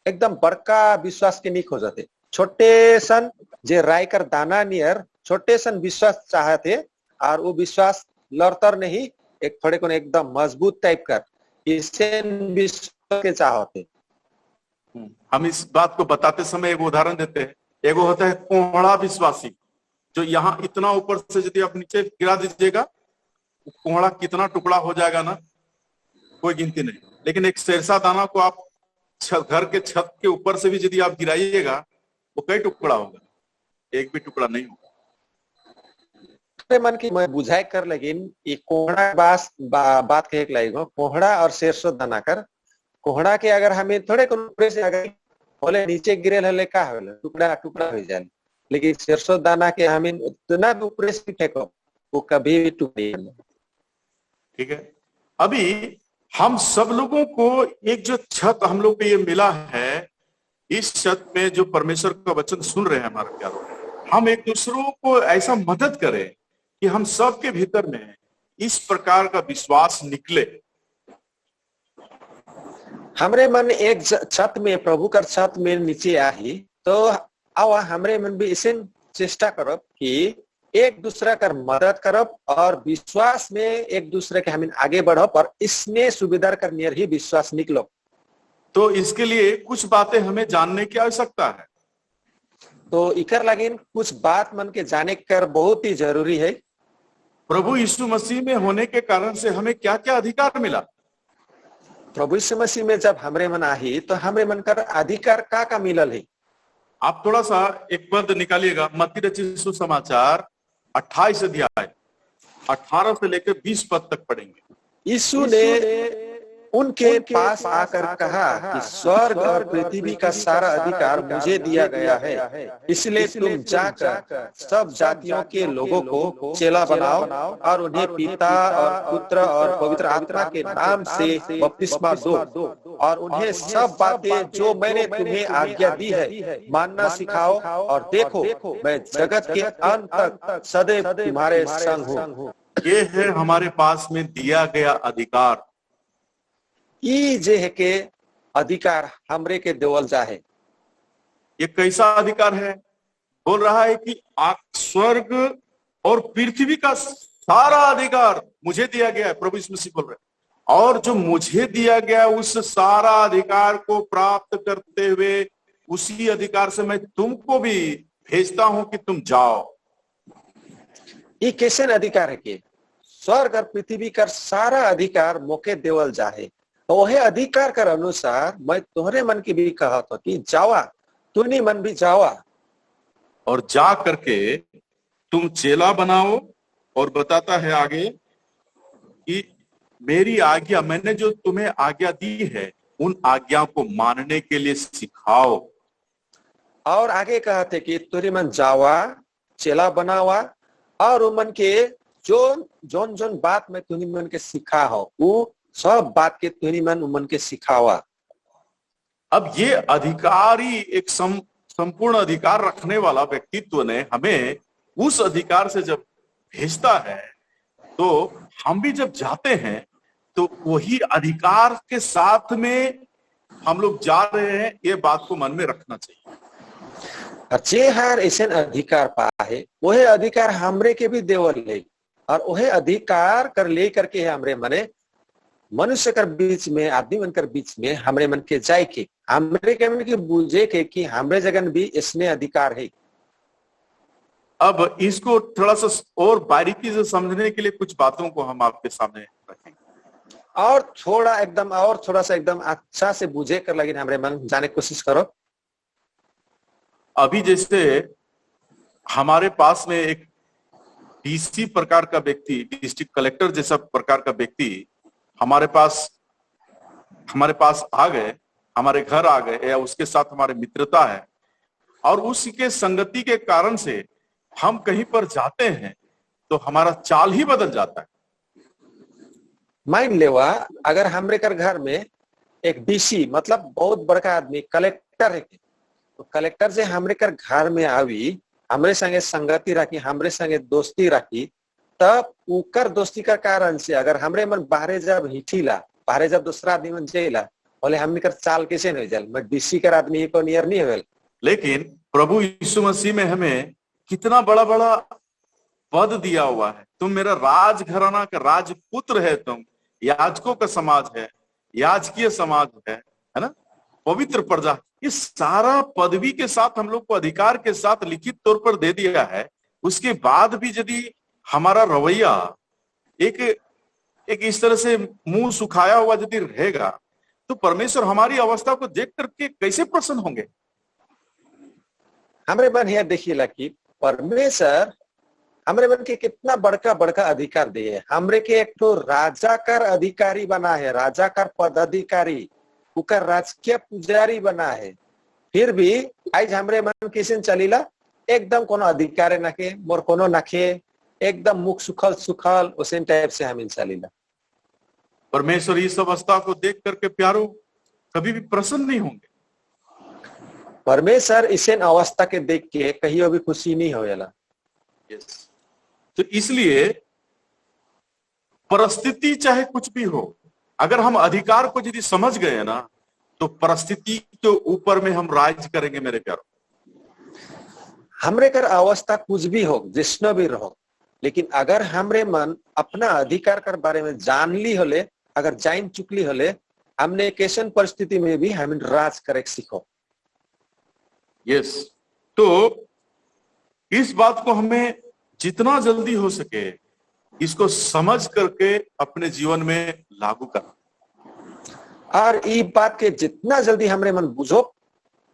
एकदम बड़का विश्वास के नहीं खोजते, छोटे सन जे राय कर दाना नियर छोटे सन विश्वास चाहते, और वो विश्वास लड़तर नहीं, एक थोड़े को एकदम मजबूत टाइप कर इसे विश्वास के चाहते। हम इस बात को बताते समय एक उदाहरण देते हैं। एगो होता है कोहड़ा विश्वासी, जो यहाँ इतना ऊपर से यदि आप नीचे गिरा दीजिएगा, कोहड़ा कितना टुकड़ा हो जाएगा ना, कोई गिनती नहीं। लेकिन एक सेरसा दाना को आप घर के छत के ऊपर से भी यदि आप गिराइएगा, वो कई टुकड़ा होगा, एक भी टुकड़ा नहीं होगा। मन की मैं बुझाई कर, लेकिन ये कोहड़ा बात कहे लगेगा, कोहड़ा और सरसों दाना कर, कोहड़ा के अगर हमें थोड़े को ऊपर से अगर बोले नीचे गिरे हले का होले टुकड़ा टुकड़ा हो जाए, लेकिन सरसों दाना के हमें उतना भी ऊपर से फेंको वो कभी भी टूटे। ठीक है, अभी हम सब लोगों को एक जो छत हम लोग को ये मिला है, इस छत में जो परमेश्वर का वचन सुन रहे हैं हमारे प्यारों, हम एक दूसरों को ऐसा मदद करें कि हम सब के भीतर में इस प्रकार का विश्वास निकले। हमरे मन एक छत में, प्रभु कर छत में नीचे आई, तो आवा हमरे मन भी इसे चेष्टा करब कि एक दूसरा कर मदद करब और विश्वास में एक दूसरे के हमें आगे बढ़ब, और इसमें सुविधा कर नियर ही विश्वास निकलो। तो इसके लिए कुछ बातें हमें जानने की आवश्यकता है। तो इकर लगिन कुछ बात मन के जाने कर बहुत ही जरूरी है। प्रभु यीशु मसीह में होने के कारण से हमें क्या क्या अधिकार मिला? प्रभु यीशु मसीह में जब हमरे मन आई तो हमरे मन कर अधिकार का मिलल है। आप थोड़ा सा एक पद निकालिएगा, मत्ती रचित सुसमाचार 28 अध्याय 18 से लेकर 20 पद तक पढ़ेंगे। यीशु ने उनके पास आकर कहा कि स्वर्ग और पृथ्वी का सारा अधिकार मुझे दिया गया है, इसलिए तुम जाकर सब जातियों के लोगों को चेला बनाओ और उन्हें पिता और पुत्र और पवित्र आत्मा के नाम से बपतिस्मा दो, और उन्हें सब बातें जो मैंने तुम्हें आज्ञा दी है मानना सिखाओ, और देखो मैं जगत के अंत तक सदैव तुम्हारे संग हूँ। ये है हमारे पास में दिया गया अधिकार। ये जे है के अधिकार हमरे के देवल जा है। ये कैसा अधिकार है? बोल रहा है कि स्वर्ग और पृथ्वी का सारा अधिकार मुझे दिया गया है, प्रभु यीशु मसीह बोल रहे हैं। और जो मुझे दिया गया उस सारा अधिकार को प्राप्त करते हुए उसी अधिकार से मैं तुमको भी भेजता हूं कि तुम जाओ। ये कैसे अधिकार है कि स्वर्ग और पृथ्वी का सारा अधिकार मोके देवल जा है, वही अधिकार कर अनुसार मैं तुम्हारे मन की भी कहा था कि जावा, तूने मन भी जावा और जा करके तुम चेला बनाओ। और बताता है आगे कि मेरी आज्ञा, मैंने जो तुम्हें आज्ञा दी है उन आज्ञा को मानने के लिए सिखाओ। और आगे कहते कि तुरी मन जावा, चेला बनावा, और उमन के जोन बात में तुनी मन के सिखा हो वो सब बात के तुनी मन उमन के सिखावा। अब ये अधिकारी एक संपूर्ण अधिकार रखने वाला व्यक्तित्व ने हमें उस अधिकार से जब भेजता है, तो हम भी जब जाते हैं तो वही अधिकार के साथ में हम लोग जा रहे हैं, ये बात को मन में रखना चाहिए। और जे हर ऐसे अधिकार पाए वही अधिकार हमरे के भी देवल ले, और वही अधिकार कर ले करके हमरे मने मनुष्य कर बीच में, आदमी मन कर बीच में हमरे मन के जाए के, हमरे के मन के बुझे के कि हमरे जगन भी इसने अधिकार है। अब इसको थोड़ा सा और बारीकी से समझने के लिए कुछ बातों को हम आपके सामने रखेंगे, और थोड़ा सा एकदम अच्छा से बुझे कर लगे हमरे मन जाने की कोशिश करो। अभी जैसे हमारे पास में एक डीसी प्रकार का व्यक्ति, डिस्ट्रिक्ट कलेक्टर जैसा प्रकार का व्यक्ति हमारे पास आ गए, हमारे घर आ गए, या उसके साथ हमारी मित्रता है, और उसके संगति के कारण से हम कहीं पर जाते हैं तो हमारा चाल ही बदल जाता है। मान लेवा अगर हमरे कर घर में एक डीसी मतलब बहुत बड़का आदमी कलेक्टर है, तो कलेक्टर से हमरे कर घर में आवी, हमरे संगे संगति रखी, हमरे संगे दोस्ती रखी, तब उकर दोस्ती का कारण से अगर हमरे मन बाहरे जब हिठीला, बाहरे जब दूसरा आदमी मन जेला, बोले हमने कर चाल कैसे नहीं जल, मैं डीसी कर आदमी को नियर नहीं है। लेकिन प्रभु यीशु मसीह में हमें कितना बड़ा बड़ा पद दिया हुआ है। तुम मेरा राजघराना का राजपुत्र है, तुम याजकों का समाज है, याजकीय समाज है ना, पवित्र प्रजा। इस सारा पदवी के साथ हम लोग को अधिकार के साथ लिखित तौर पर दे दिया है। उसके बाद भी यदि हमारा रवैया एक इस तरह से मुंह सुखाया हुआ यदि रहेगा, तो परमेश्वर हमारी अवस्था को देख करके कैसे प्रसन्न होंगे। हमरे मन यह देखिएला कि परमेश्वर हमरे मन के कितना बड़का बड़का अधिकार दिए, हमरे के एक तो राजा कर अधिकारी बना है, राजा कर पदाधिकारी, उकर राजकीय पुजारी बना है। फिर भी आज हमरे मन किसन चलीला एकदम कोनो अधिकार नखे, मोर कोनो नखे, एकदम मुख सुखल सुखल उसे टाइप से हम चलीला। परमेश्वर इस अवस्था को देख करके प्यारो कभी भी प्रसन्न नहीं होंगे। परमेश्वर इसे अवस्था के देख के कहीं भी खुशी नहीं होएला। यस, तो इसलिए परिस्थिति चाहे कुछ भी हो, अगर हम अधिकार को यदि समझ गए ना, तो परिस्थिति के ऊपर में हम राज करेंगे मेरे प्यारो। हमरे कर अवस्था कुछ भी हो, जिसनो भी रहो, लेकिन अगर हमरे मन अपना अधिकार कर बारे में जान ली होले, अगर जान चुकली होले, हमने कैसन परिस्थिति में भी हम राज करे सीखो। यस, तो इस बात को हमें जितना जल्दी हो सके इसको समझ करके अपने जीवन में लागू करना, और ये बात के जितना जल्दी हमरे मन बुझो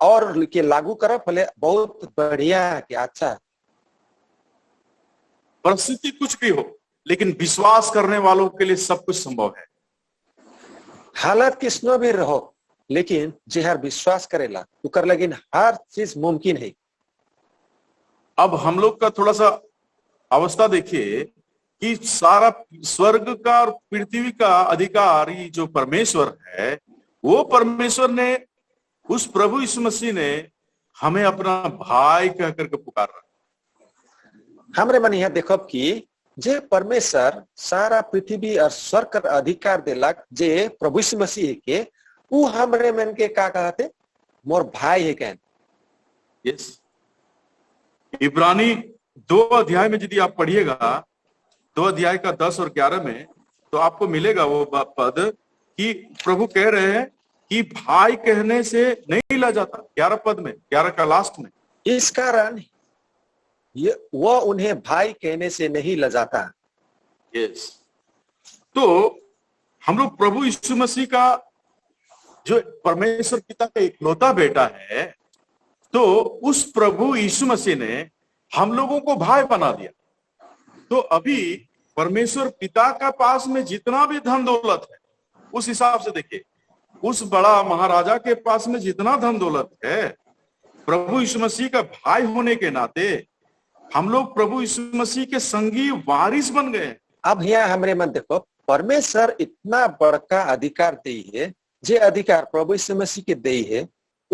और के लागू करो, भले बहुत बढ़िया कि अच्छा। परिस्थिति कुछ भी हो, लेकिन विश्वास करने वालों के लिए सब कुछ संभव है। हालत किसनो भी रहो, लेकिन जे हर विश्वास करेला उकर लगिन हर चीज मुमकिन है। अब हम लोग का थोड़ा सा अवस्था देखिए कि सारा स्वर्ग का और पृथ्वी का अधिकारी जो परमेश्वर है, वो परमेश्वर ने, उस प्रभु यीशु मसीह ने हमें अपना भाई कह करके पुकार रहा। हमरे मन यह देखो कि जे परमेश्वर सारा पृथ्वी और स्वर्ग का अधिकार देलक, जे प्रभु यीशु मसीह के, वो हमरे मन के का कहते, मोर भाई है कहन। यस, इब्रानी 2 अध्याय में यदि आप पढ़िएगा, 2 अध्याय का 10 और 11 में, तो आपको मिलेगा वो पद कि प्रभु कह रहे हैं कि भाई कहने से नहीं ला जाता। 11 पद में, 11 का लास्ट में, इस कारण वो उन्हें भाई कहने से नहीं लजाता। यस, तो हम लोग प्रभु यीशु मसीह का जो परमेश्वर पिता का इकलौता बेटा है, तो उस प्रभु यीशु मसीह ने हम लोगों को भाई बना दिया। तो अभी परमेश्वर पिता का पास में जितना भी धन दौलत है, उस हिसाब से देखिए, उस बड़ा महाराजा के पास में जितना धन दौलत है, प्रभु यीशु मसीह का भाई होने के नाते हम लोग प्रभु यीशु मसीह के संगी वारिस बन गए। अब यहाँ हमरे मन देखो, परमेश्वर इतना बड़का अधिकार दी है, जे अधिकार प्रभु यीशु मसीह के दी है,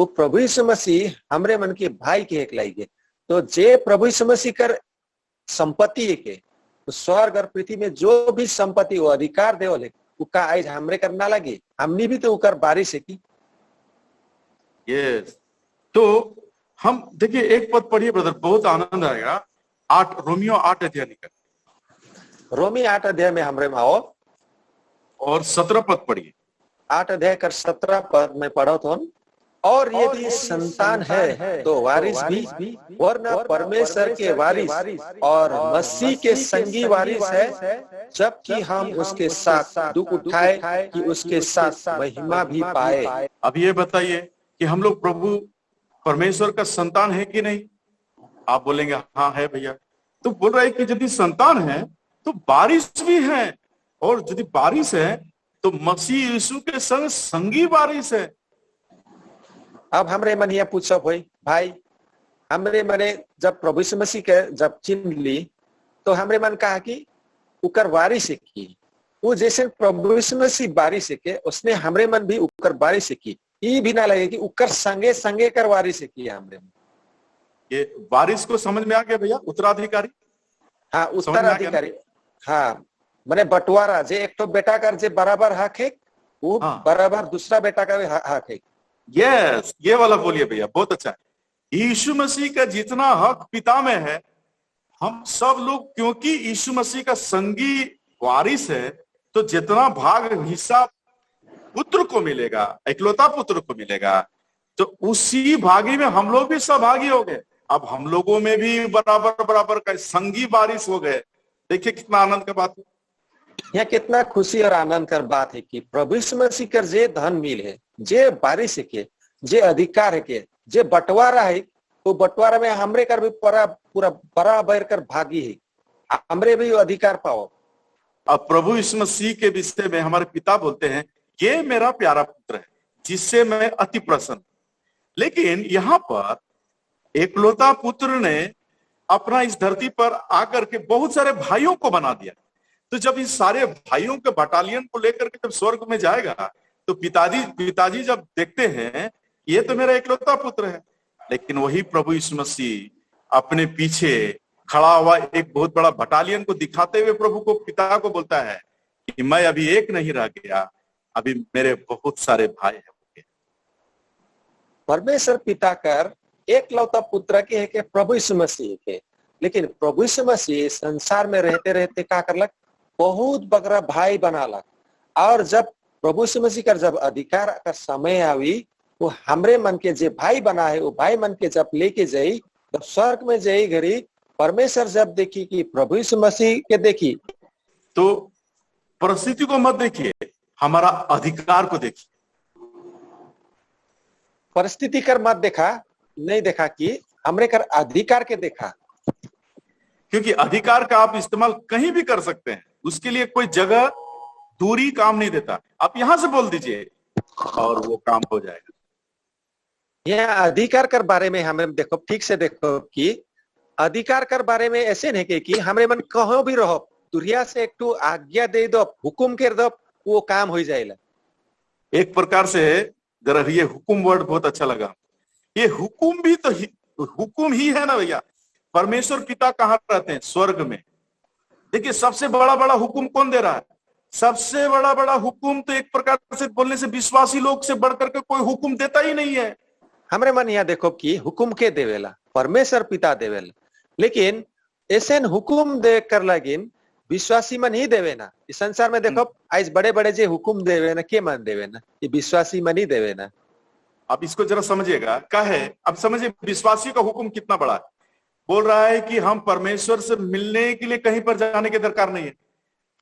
वो प्रभु यीशु मसीह हमरे मन के भाई के एक लाइगे। तो जे प्रभु यीशु मसीह कर संपत्ति के तो स्वर्ग और पृथ्वी में जो भी संपत्ति वो अधिकार देवले उका आज हमरे करना लगे, हमने भी तो उकर बारिश है की। यस, तो हम देखिए एक पद पढ़िए ब्रदर, बहुत आनंद आएगा। 8 रोमियो 8 अध्याय निकल, रोमी 8 अध्याय में हमरे में आओ और 17 पद पढ़िए। 8 अध्याय कर 17 पद में पढ़ो तो, और यदि संतान है तो वारिस भी, वरना परमेश्वर के वारिस और मसीह के संगी वारिस है, जबकि हम उसके साथ दुख उठाए कि उसके साथ महिमा भी पाए। अब ये बताइए कि हम लोग प्रभु परमेश्वर का संतान है कि नहीं? आप बोलेंगे हाँ है भैया। तो बोल रहा है कि यदि संतान है तो बारिश भी है, और यदि बारिश है तो मसीह यीशु के संग संगी बारिश है। अब हमरे मन ये पूछो भाई, हमरे मने जब प्रभु यीशु मसीह के जब चिन्ह ली तो हमरे मन कहा कि उकर वारिस की, वो जैसे प्रभु यीशु मसीह बारिश के उसने हमरे मन भी उकर बारिश की, ये भी ना लगे कि उकर संगे संगे कर वारिस की हमरे मन। ये वारिस को समझ में आ गया भैया? उत्तराधिकारी, हाँ उत्तराधिकारी, हाँ मने बंटवारा, जे एक तो बेटा कर जे बराबर हक है वो हाँ। बराबर दूसरा बेटा का भी हक है। यस, ये वाला बोलिए भैया, बहुत अच्छा है। यीशु मसीह का जितना हक पिता में है, हम सब लोग क्योंकि यीशु मसीह का संगी वारिस है, तो जितना भाग हिस्सा पुत्र को मिलेगा, इकलौता पुत्र को मिलेगा, तो उसी भागी में हम लोग भी सहभागी हो गए। अब हम लोगों में भी बराबर बराबर का संगी बारिश हो गए। देखिए कितना आनंद का बात है। यहाँ कितना खुशी और आनंद कर बात है कि प्रभु यीशु मसीह कर जे धन मिल है, जे बारिश के, जे अधिकार है के, जे बंटवारा है, वो बंटवारा में हमरे कर भी पूरा बराबर कर भागी है, हमरे भी अधिकार पाओ। अब प्रभु यीशु मसीह के विषय में हमारे पिता बोलते हैं, ये मेरा प्यारा पुत्र है जिससे मैं अति प्रसन्न। लेकिन यहाँ पर एकलौता पुत्र ने अपना इस धरती पर आकर के बहुत सारे भाइयों को बना दिया। तो जब इस सारे भाइयों के बटालियन को लेकर के जब स्वर्ग में जाएगा तो पिताजी जब देखते हैं ये तो मेरा एकलौता पुत्र है, लेकिन वही प्रभु यीशु मसीह अपने पीछे खड़ा हुआ एक बहुत बड़ा बटालियन को दिखाते हुए प्रभु को, पिता को बोलता है कि मैं अभी एक नहीं रह गया, अभी मेरे बहुत सारे भाई हैं। परमेश्वर पिता कर एकलौता पुत्र के है के प्रभु यीशु मसीह के, लेकिन प्रभु यीशु मसीह संसार में रहते रहते क्या करलक, बहुत बगरा भाई बनालक। और जब प्रभु यीशु मसीह का जब अधिकार का समय आई, वो हमरे मन के जे भाई बना है वो भाई मन के जब लेके जाई, जब स्वर्ग में जाई घड़ी परमेश्वर जब देखी कि प्रभु यीशु मसीह के देखी, तो परिस्थिति को मत देखिए, हमारा अधिकार को देखिए। परिस्थिति कर मत देखा, नहीं देखा कि हमरे कर अधिकार के देखा, क्योंकि अधिकार का आप इस्तेमाल कहीं भी कर सकते हैं, उसके लिए कोई जगह दूरी काम नहीं देता। आप यहां से बोल दीजिए और वो काम हो जाएगा। यह अधिकार कर बारे में हमें देखो, ठीक से देखो कि अधिकार कर बारे में ऐसे नहीं कि हमरे मन कहो भी रहो, दुनिया से एक तो आज्ञा दे दो, हुकुम कर दो, वो काम हो जाएगा। एक प्रकार से जरा ये हुकुम वर्ड बहुत अच्छा लगा। ये हुकुम भी तो हुकुम ही है ना भैया। परमेश्वर पिता कहाँ रहते हैं? स्वर्ग में। देखिए सबसे बड़ा बड़ा हुकुम कौन दे रहा है? सबसे बड़ा बड़ा हुकुम तो एक प्रकार से बोलने से विश्वासी लोग से बढ़कर के कोई हुकुम देता ही नहीं है। हमरे मन यहाँ देखो कि हुकुम के देवेला परमेश्वर पिता देवेला, लेकिन ऐसे हुकुम दे कर लगिन विश्वासी मन ही देवे ना। इस संसार में देखो आज बड़े बड़े जे हुकुम देवे ना, के मन देवे ना, ये विश्वासी मन ही देवे ना। अब इसको जरा समझिएगा, क्या है? अब समझिए विश्वासी का हुकुम कितना बड़ा है। बोल रहा है कि हम परमेश्वर से मिलने के लिए कहीं पर जाने की दरकार नहीं है।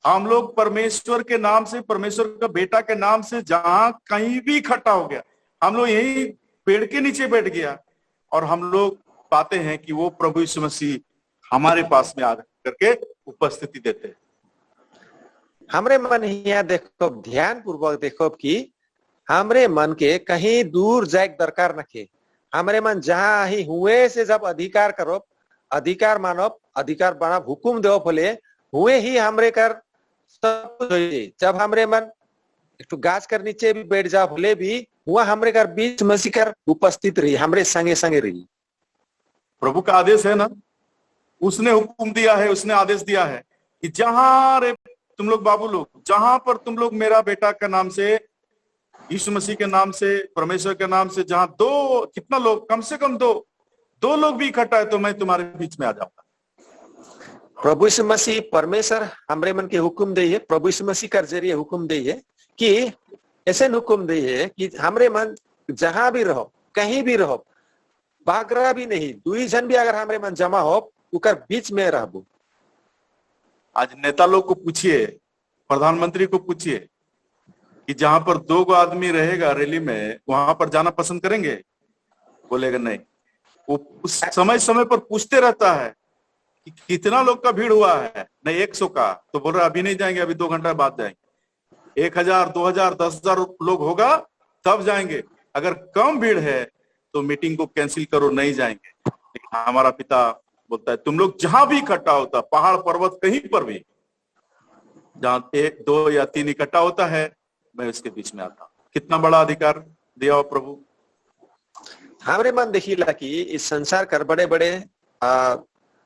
हम लोग परमेश्वर के नाम से, परमेश्वर का बेटा के नाम से जहां कहीं भी इकट्ठा हो गया, हम लोग यही पेड़ के नीचे बैठ गया और हम लोग पाते हैं कि वो प्रभु यीशु मसीह हमारे पास में आकर करके उपस्थिति देते हैं। हमरे मन यहाँ देखो, ध्यान पूर्वक देखो कि हमरे मन के कहीं दूर जाए दरकार नखे। हमरे मन जहां ही हुए से जब अधिकार करो, अधिकार मानो, अधिकार बना, हुकुम दो बोले हुए ही हमरे कर सब। जब हमरे मन एक तो गाछ कर नीचे भी बैठ जाओ भले भी वहाँ हमरे कर बीच मसीह कर उपस्थित रही, हमरे संगे संगे रही। प्रभु का आदेश है ना, उसने हुक्म दिया है, उसने आदेश दिया है कि जहां रे तुम लोग बाबू लोग, जहां पर तुम लोग मेरा बेटा का नाम से, यीशु मसीह के नाम से, परमेश्वर के नाम से, जहां दो, कितना लोग, कम से कम दो लोग भी इकट्ठा है तो मैं तुम्हारे बीच में आ जाऊंगा। प्रभु यीशु मसीह परमेश्वर हमरे मन के हुक्म दे है, प्रभु यीशु मसीह कर जरिए हुक्म दे है कि ऐसे हुक्म दे है कि हमरे मन जहां भी रहो, कहीं भी रहो, बागरा भी नहीं, 2 जन भी अगर हमरे मन जमा हो उकर बीच में रहबो। आज नेता लोग को पूछिए, प्रधानमंत्री को पूछिए कि जहां पर 2 आदमी रहेगा रैली में, वहां पर जाना पसंद करेंगे? बोलेगा नहीं। वो उस समय समय पर पूछते रहता है कि कितना लोग का भीड़ हुआ है, नहीं 100 का, तो बोल रहा अभी नहीं जाएंगे, अभी 2 घंटा बाद जाएंगे। 1000, 2000, 10,000 लोग होगा तब जाएंगे। अगर कम भीड़ है तो मीटिंग को कैंसिल करो, नहीं जाएंगे। लेकिन हमारा पिता बोलता है तुम लोग जहां भी इकट्ठा होता, पहाड़ पर्वत कहीं पर भी, जहां 1, 2 या 3 इकट्ठा होता है, मैं उसके बीच में आता हूं। कितना बड़ा अधिकार दिया हो प्रभु। हमरे मन देखिला कि इस संसार कर बड़े बड़े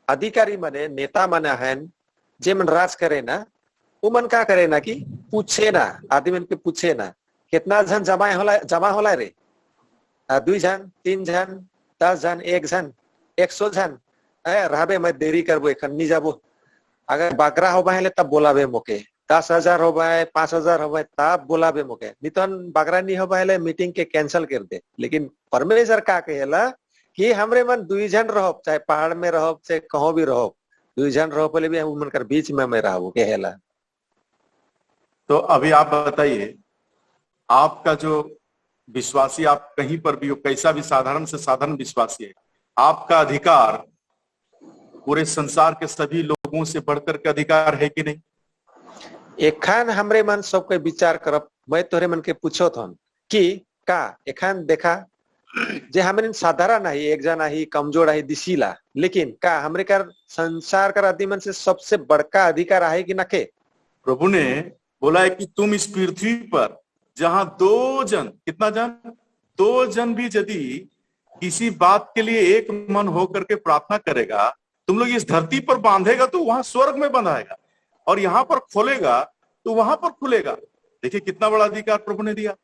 अधिकारी मने, नेता मने हैं जे मन राज करे ना, वो मन का करे ना कि पूछे ना, आदमी मन के पूछे ना कितना जन जमा होला रे, 2 जन, 3 जन, 10 जन, 1 जन, 100 जन, रहबे मैं देरी करबो, एखन नहीं जाबो। अगर बागरा हो बाहे तब बोलाबे मोके, 10,000 हो बाहे, 5,000 हो बाहे तब बोलाबे मोके, नहीं तो बागरा नहीं हो बाहे मीटिंग के कैंसिल कर दे। लेकिन परमेश्वर का कहेला कि हमरे मन 2 जन रहो, चाहे पहाड़ में रहो चाहे कहीं भी रहो, 2 जन रहो बोले भी उमन कर बीच में मैं रहूं कहेला। तो अभी आप बताइए, आपका जो विश्वासी, आप कहीं पर भी हो, कैसा भी साधारण से साधारण विश्वासी है, आपका अधिकार पूरे संसार के सभी लोगों से बढ़कर के अधिकार है कि नहीं? एखान हमरे मन सबके विचार करब, मैं तोरे मन के पूछो था कि का एखान देखा जे हमरे साधारण है, एक जना ही कमजोर है दिशीला, लेकिन का हमरे कर संसार कर आदमी मन से सबसे बड़का अधिकार है कि नके? प्रभु ने बोला है कि तुम इस पृथ्वी पर जहां 2 जन, कितना जन, 2 जन भी यदि किसी बात के लिए एक मन होकर के प्रार्थना करेगा, तुम लोग इस धरती पर बांधेगा तो वहां स्वर्ग में बंधाएगा, और यहाँ पर खोलेगा तो वहां पर खुलेगा। देखिए कितना बड़ा अधिकार प्रभु ने दिया।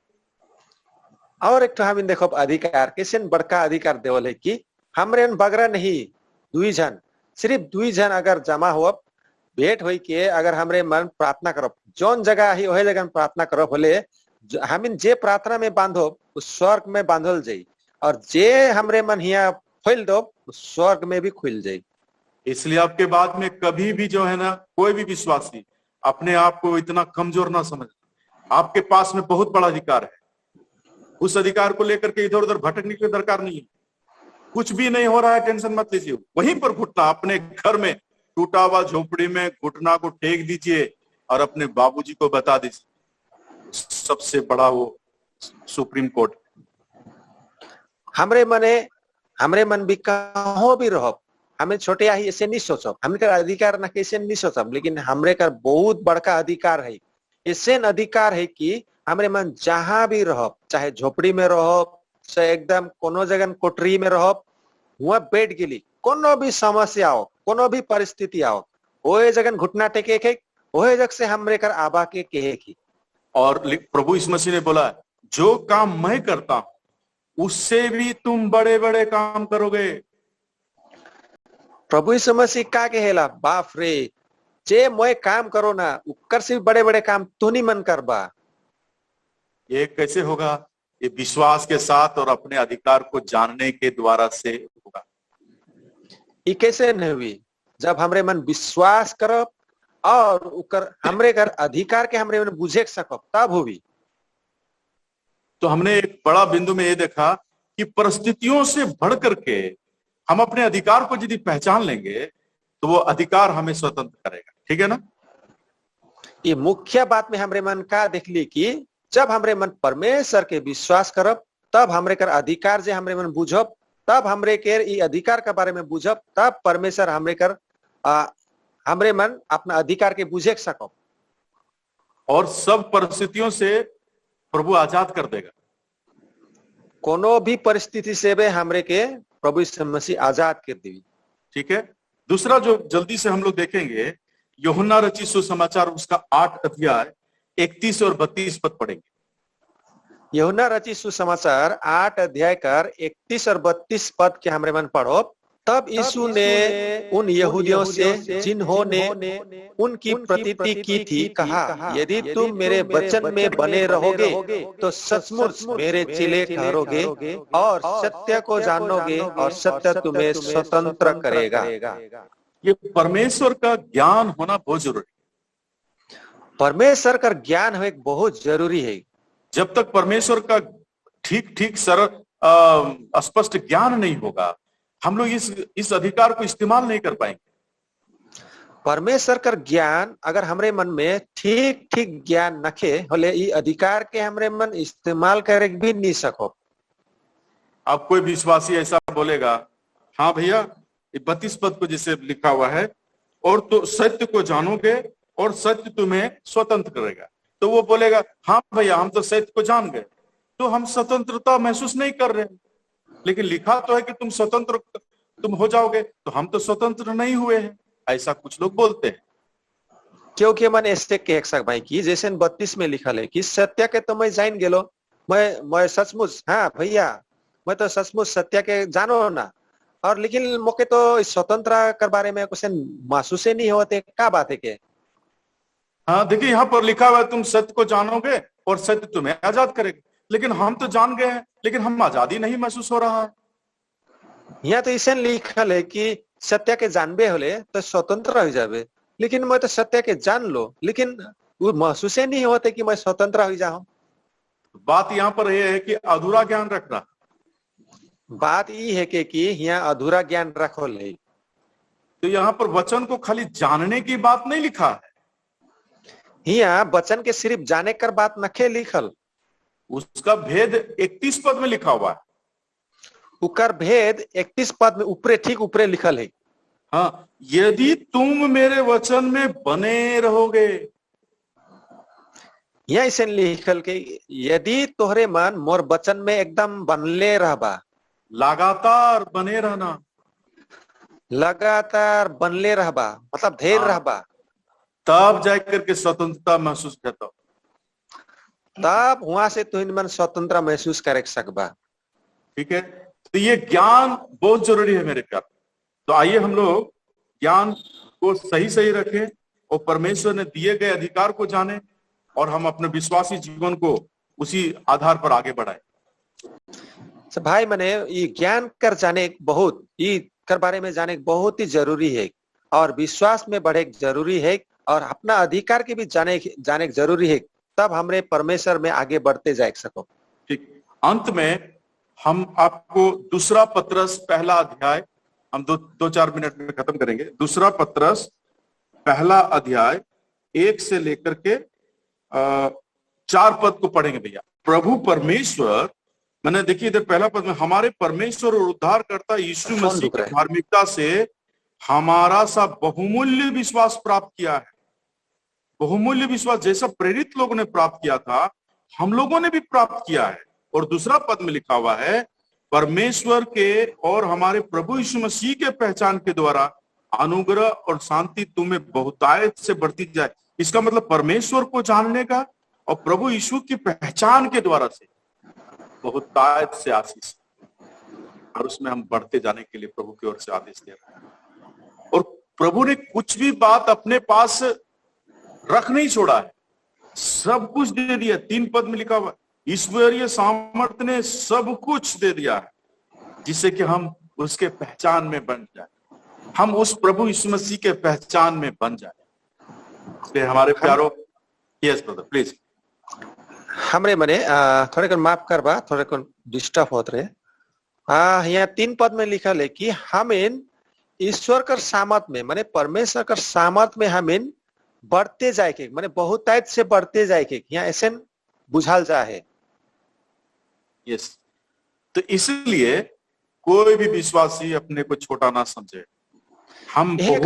और एक तो हम देखो अधिकार कैसे बड़का अधिकार देवल है कि हमरे बगरा नहीं, 2 जन, सिर्फ 2 जन अगर जमा हो भेंट हो के अगर हमरे मन प्रार्थना करो, जौन जगह ही वही जगह प्रार्थना करो बोले हम जे प्रार्थना में बांधो उस स्वर्ग में बांधल जाई, और जे हमरे मन हिया खोल दो उस स्वर्ग में भी खुल जाई। इसलिए आपके बाद में कभी भी जो है ना, कोई भी विश्वासी अपने आप को इतना कमजोर ना समझ, आपके पास में बहुत बड़ा अधिकार है। उस अधिकार को लेकर के इधर उधर भटकने की दरकार नहीं है। कुछ भी नहीं हो रहा है, टेंशन मत लीजिए, वहीं पर घुटना, अपने घर में टूटा हुआ झोपड़ी में घुटना को टेक दीजिए और अपने बाबूजी को बता दीजिए, सबसे बड़ा वो सुप्रीम कोर्ट। हमरे मन भी कहो भी रहो, हमें छोटे आई ऐसे नहीं सोचो, हमरे का अधिकार ना कैसे नहीं सोचो, लेकिन हमरे का बहुत बड़का अधिकार है। ऐसे अधिकार है कि हमरे मन जहां भी रहो, चाहे झोपड़ी में रहो, चाहे एकदम कोनो जगह कोठरी में रहो, वहां बैठ गेली, कोनो भी समस्या हो, कोनो भी परिस्थिति आओ, वही जगह घुटना टेके के वही जगह से हमरे कर आबा के कहे की। और प्रभु यीशु मसीह ने बोला जो काम मैं करता हूं उससे भी तुम बड़े बड़े काम करोगे। प्रभु यीशु मसीह का कहेला, बाप रे जे मैं काम करो ना उकर से बड़े बड़े काम तू नहीं मन करबा। ये कैसे होगा? ये विश्वास के साथ और अपने अधिकार को जानने के द्वारा से होगा। ये कैसे नहीं हुई? जब हमरे मन विश्वास करब और उकर हमरे घर अधिकार के हमरे मन बुझे सकब तब हुई। तो हमने एक बड़ा बिंदु में ये देखा कि परिस्थितियों से बढ़ करके हम अपने अधिकार को यदि पहचान लेंगे तो वो अधिकार हमें स्वतंत्र करेगा। ठीक है ना? ये मुख्य बात में हमरे मन का देख ली कि जब हमरे मन परमेश्वर के विश्वास करब तब हमरे कर अधिकार जे हमरे मन बुझब, तब हमरे के ये अधिकार के बारे में बुझब, तब परमेश्वर हमरे कर हमरे मन अपना अधिकार के बुझे सकब। और सब परिस्थितियों से प्रभु आजाद कर देगा। कोनो भी परिस्थिति से वे हमरे के प्रभु यीशु मसीह आजाद कर देवी। ठीक है। दूसरा जो जल्दी से हम लोग देखेंगे, यूहन्ना रचित सुसमाचार उसका 8 अध्याय 31 और 32 पद पढ़ेंगे। यूहन्ना रचित सुसमाचार 8 अध्याय कर 31 और 32 पद के हमरे मन पढ़ो। तब यीशु ने उन यहूदियों से जिन्होंने उनकी प्रतीति की थी कहा, यदि तुम मेरे वचन में बने रहोगे तो सचमुच मेरे चेले ठहरोगे और सत्य को जानोगे और सत्य तुम्हें स्वतंत्र करेगा। ये परमेश्वर का ज्ञान होना बहुत जरूरी है। परमेश्वर का ज्ञान हो एक बहुत जरूरी है। जब तक परमेश्वर का ठीक ठीक सरल स्पष्ट ज्ञान नहीं होगा, हम लोग इस अधिकार को इस्तेमाल नहीं कर पाएंगे। परमेश्वर का ज्ञान अगर हमरे मन में ठीक ठीक ज्ञान नखे होले, ये अधिकार के हमरे मन इस्तेमाल करे भी नहीं सको। अब कोई विश्वासी ऐसा बोलेगा, हाँ भैया 32 पद को जिसे लिखा हुआ है, और तो सत्य को जानोगे और सत्य तुम्हें स्वतंत्र करेगा, तो वो बोलेगा हाँ भैया हम तो सत्य को जान गए, तो हम स्वतंत्रता महसूस नहीं कर रहे, लेकिन लिखा तो है कि तुम स्वतंत्र तुम हो जाओगे, तो हम तो स्वतंत्र नहीं हुए हैं। ऐसा कुछ लोग बोलते हैं। क्योंकि मन ऐसे कह सक भाई कि जैसे 32 में लिखा है कि सत्य के तो मैं जान गेलो, मैं सचमुच, हाँ भैया मैं तो सचमुच सत्य के जानो ना, और लेकिन मौके तो स्वतंत्र कर बारे में कुछ महसूस ही नहीं होते। क्या बात है के? हाँ देखिए, यहाँ पर लिखा हुआ है तुम सत्य को जानोगे और सत्य तुम्हें आजाद करेगा, लेकिन हम तो जान गए हैं, लेकिन हम आजादी नहीं महसूस हो रहा है। यहाँ तो इसे लिखा है कि सत्य के जानबे होले तो स्वतंत्र हो जाबे, लेकिन मैं तो सत्य के जान लो, लेकिन वो महसूस ही नहीं होते कि मैं स्वतंत्र हो जाऊं। बात यहाँ पर यह है कि अधूरा ज्ञान रख रहा। बात ये है कि यहाँ अधूरा ज्ञान रखो ले। तो यहाँ पर वचन को खाली जानने की बात नहीं लिखा है, यहाँ वचन के सिर्फ जाने कर बात नखे लिखल, उसका भेद 31 पद में लिखा हुआ है। उकर भेद 31 पद में ऊपरे ठीक ऊपरे लिखल है। हाँ, यदि तुम मेरे वचन में बने रहोगे, यहाँ इसे लिखल के यदि तोहरे मन मोर वचन में एकदम बनले रहबा, लगातार बने रहना, लगातार बनले रहबा मतलब धैर्य रहबा, तब जाकर के स्वतंत्रता महसूस करता हो। तब वहां से तुम मन स्वतंत्र महसूस कर सकबा। ठीक है, तो ये ज्ञान बहुत जरूरी है मेरे प्यार। तो आइए हम लोग ज्ञान को सही सही रखें और परमेश्वर ने दिए गए अधिकार को जाने और हम अपने विश्वासी जीवन को उसी आधार पर आगे बढ़ाएं। तो भाई मने ये ज्ञान कर जाने बहुत, ये कर बारे में जाने बहुत ही जरूरी है, और विश्वास में बढ़े जरूरी है, और अपना अधिकार के भी जाने जरूरी है, तब हमरे परमेश्वर में आगे बढ़ते जा सको। ठीक, अंत में हम आपको दूसरा पत्रस पहला अध्याय, हम दो चार मिनट में खत्म करेंगे। दूसरा पत्रस पहला अध्याय 1 से लेकर के 4 पद को पढ़ेंगे भैया। प्रभु परमेश्वर, मैंने देखिए इधर पहला पद में, हमारे परमेश्वर और उद्धारकर्ता यीशु मसीह की धार्मिकता से हमारा सा बहुमूल्य विश्वास प्राप्त किया है। बहुमूल्य विश्वास जैसा प्रेरित लोगों ने प्राप्त किया था, हम लोगों ने भी प्राप्त किया है। और दूसरा पद में लिखा हुआ है, परमेश्वर के और हमारे प्रभु यीशु मसीह के पहचान के द्वारा अनुग्रह और शांति तुम्हें बहुतायत से बढ़ती जाए। इसका मतलब परमेश्वर को जानने का और प्रभु यीशु की पहचान के द्वारा से बहुतायत से आशीष, और उसमें हम बढ़ते जाने के लिए प्रभु की ओर से आदेश दे रहे हैं। और प्रभु ने कुछ भी बात अपने पास रख नहीं छोड़ा है, सब कुछ दे दिया। 3 पद में लिखा हुआ, ईश्वरीय सामर्थ्य ने सब कुछ दे दिया है जिससे कि हम उसके पहचान में बन जाए, हम उस प्रभु यीशु मसीह के पहचान में बन जाए। हमारे प्यारो, यस ब्रदर प्लीज। हमरे मने थोड़े को माफ करबा, थोड़े को डिस्टर्ब होत रहे। यहाँ 3 पद में लिखा है कि हम इन ईश्वर कर सामर्थ में, माने परमेश्वर कर सामर्थ में हम इन बढ़ते जाए के, माने बहुतायत से बढ़ते जाए के, यहाँ ऐसे बुझाल जा है। यस, तो इसलिए कोई भी विश्वासी अपने को छोटा ना समझे। हम यह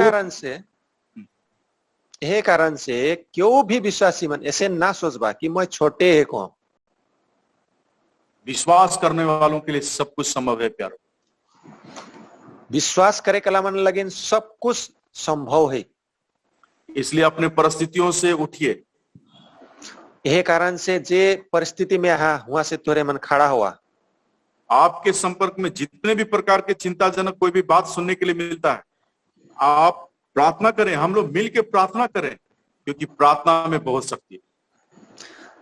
कारण से क्यों भी विश्वासी मन ऐसे ना सोचबा कि मैं छोटे है को, विश्वास करने वालों के लिए सब कुछ संभव है प्यारो। विश्वास करे कला मन लगिन सब कुछ संभव है। इसलिए अपने परिस्थितियों से उठिए। यह कारण से जे परिस्थिति में वहां से तोरे मन खड़ा हुआ। आपके संपर्क में जितने भी प्रकार के चिंताजनक कोई भी बात सुनने के लिए मिलता है, आप प्रार्थना करें, हम लोग मिल के प्रार्थना करें, क्योंकि प्रार्थना में बहुत शक्ति है।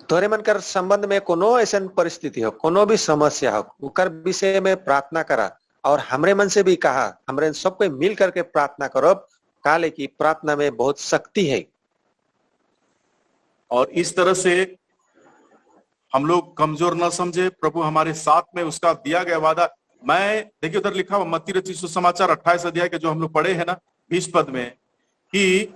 तोरे मन कर संबंध में कोनो ऐसा परिस्थिति हो, कोनो भी समस्या हो, उकर विषय में प्रार्थना करा और हमरे मन से भी कहा, हमरे सबको मिल करके प्रार्थना करो, काले की प्रार्थना में बहुत शक्ति है। और इस तरह से हम लोग कमजोर न समझे, प्रभु हमारे साथ में, उसका दिया गया वादा। मैं देखिए उधर लिखा हुआ मत्ती रचित सुसमाचार 28 अध्याय के जो हम लोग पढ़े हैं ना 20 पद में, कि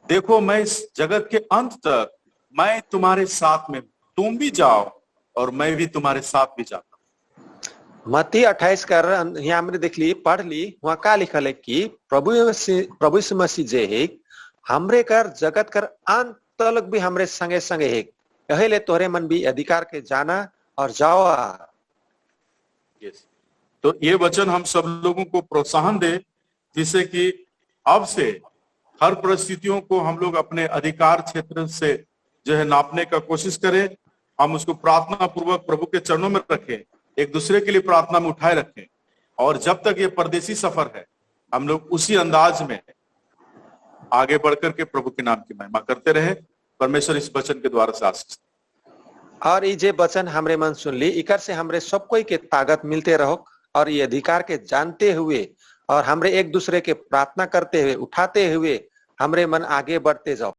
देखो मैं इस जगत के अंत तक मैं तुम्हारे साथ में, तुम भी जाओ और मैं भी तुम्हारे साथ भी जाता हूं। मत्ती 28 कर यहाँ हमने देख ली, पढ़ ली, वहां का लिखल है कि प्रभु यीशु मसीह जे है हमरे कर जगत कर अंत तक भी हमरे संगे संगे है। यही ले तोहरे मन भी अधिकार के जाना और जाओ। तो ये वचन हम सब लोगों को प्रोत्साहन दे, जिससे कि अब से हर परिस्थितियों को हम लोग अपने अधिकार क्षेत्र से जो है नापने का कोशिश करें। हम उसको प्रार्थना पूर्वक प्रभु के चरणों में रखें, एक दूसरे के लिए प्रार्थना में उठाए रखें, और जब तक ये परदेसी सफर है हम लोग उसी अंदाज में आगे बढ़कर के प्रभु के नाम की महिमा करते रहे। परमेश्वर इस वचन के द्वारा से आशीष। और ये जे वचन हमरे मन सुन ली, इकर से हमरे सब कोई के ताकत मिलते रहो और ये अधिकार के जानते हुए और हमरे एक दूसरे के प्रार्थना करते हुए, उठाते हुए हमरे मन आगे बढ़ते जाओ।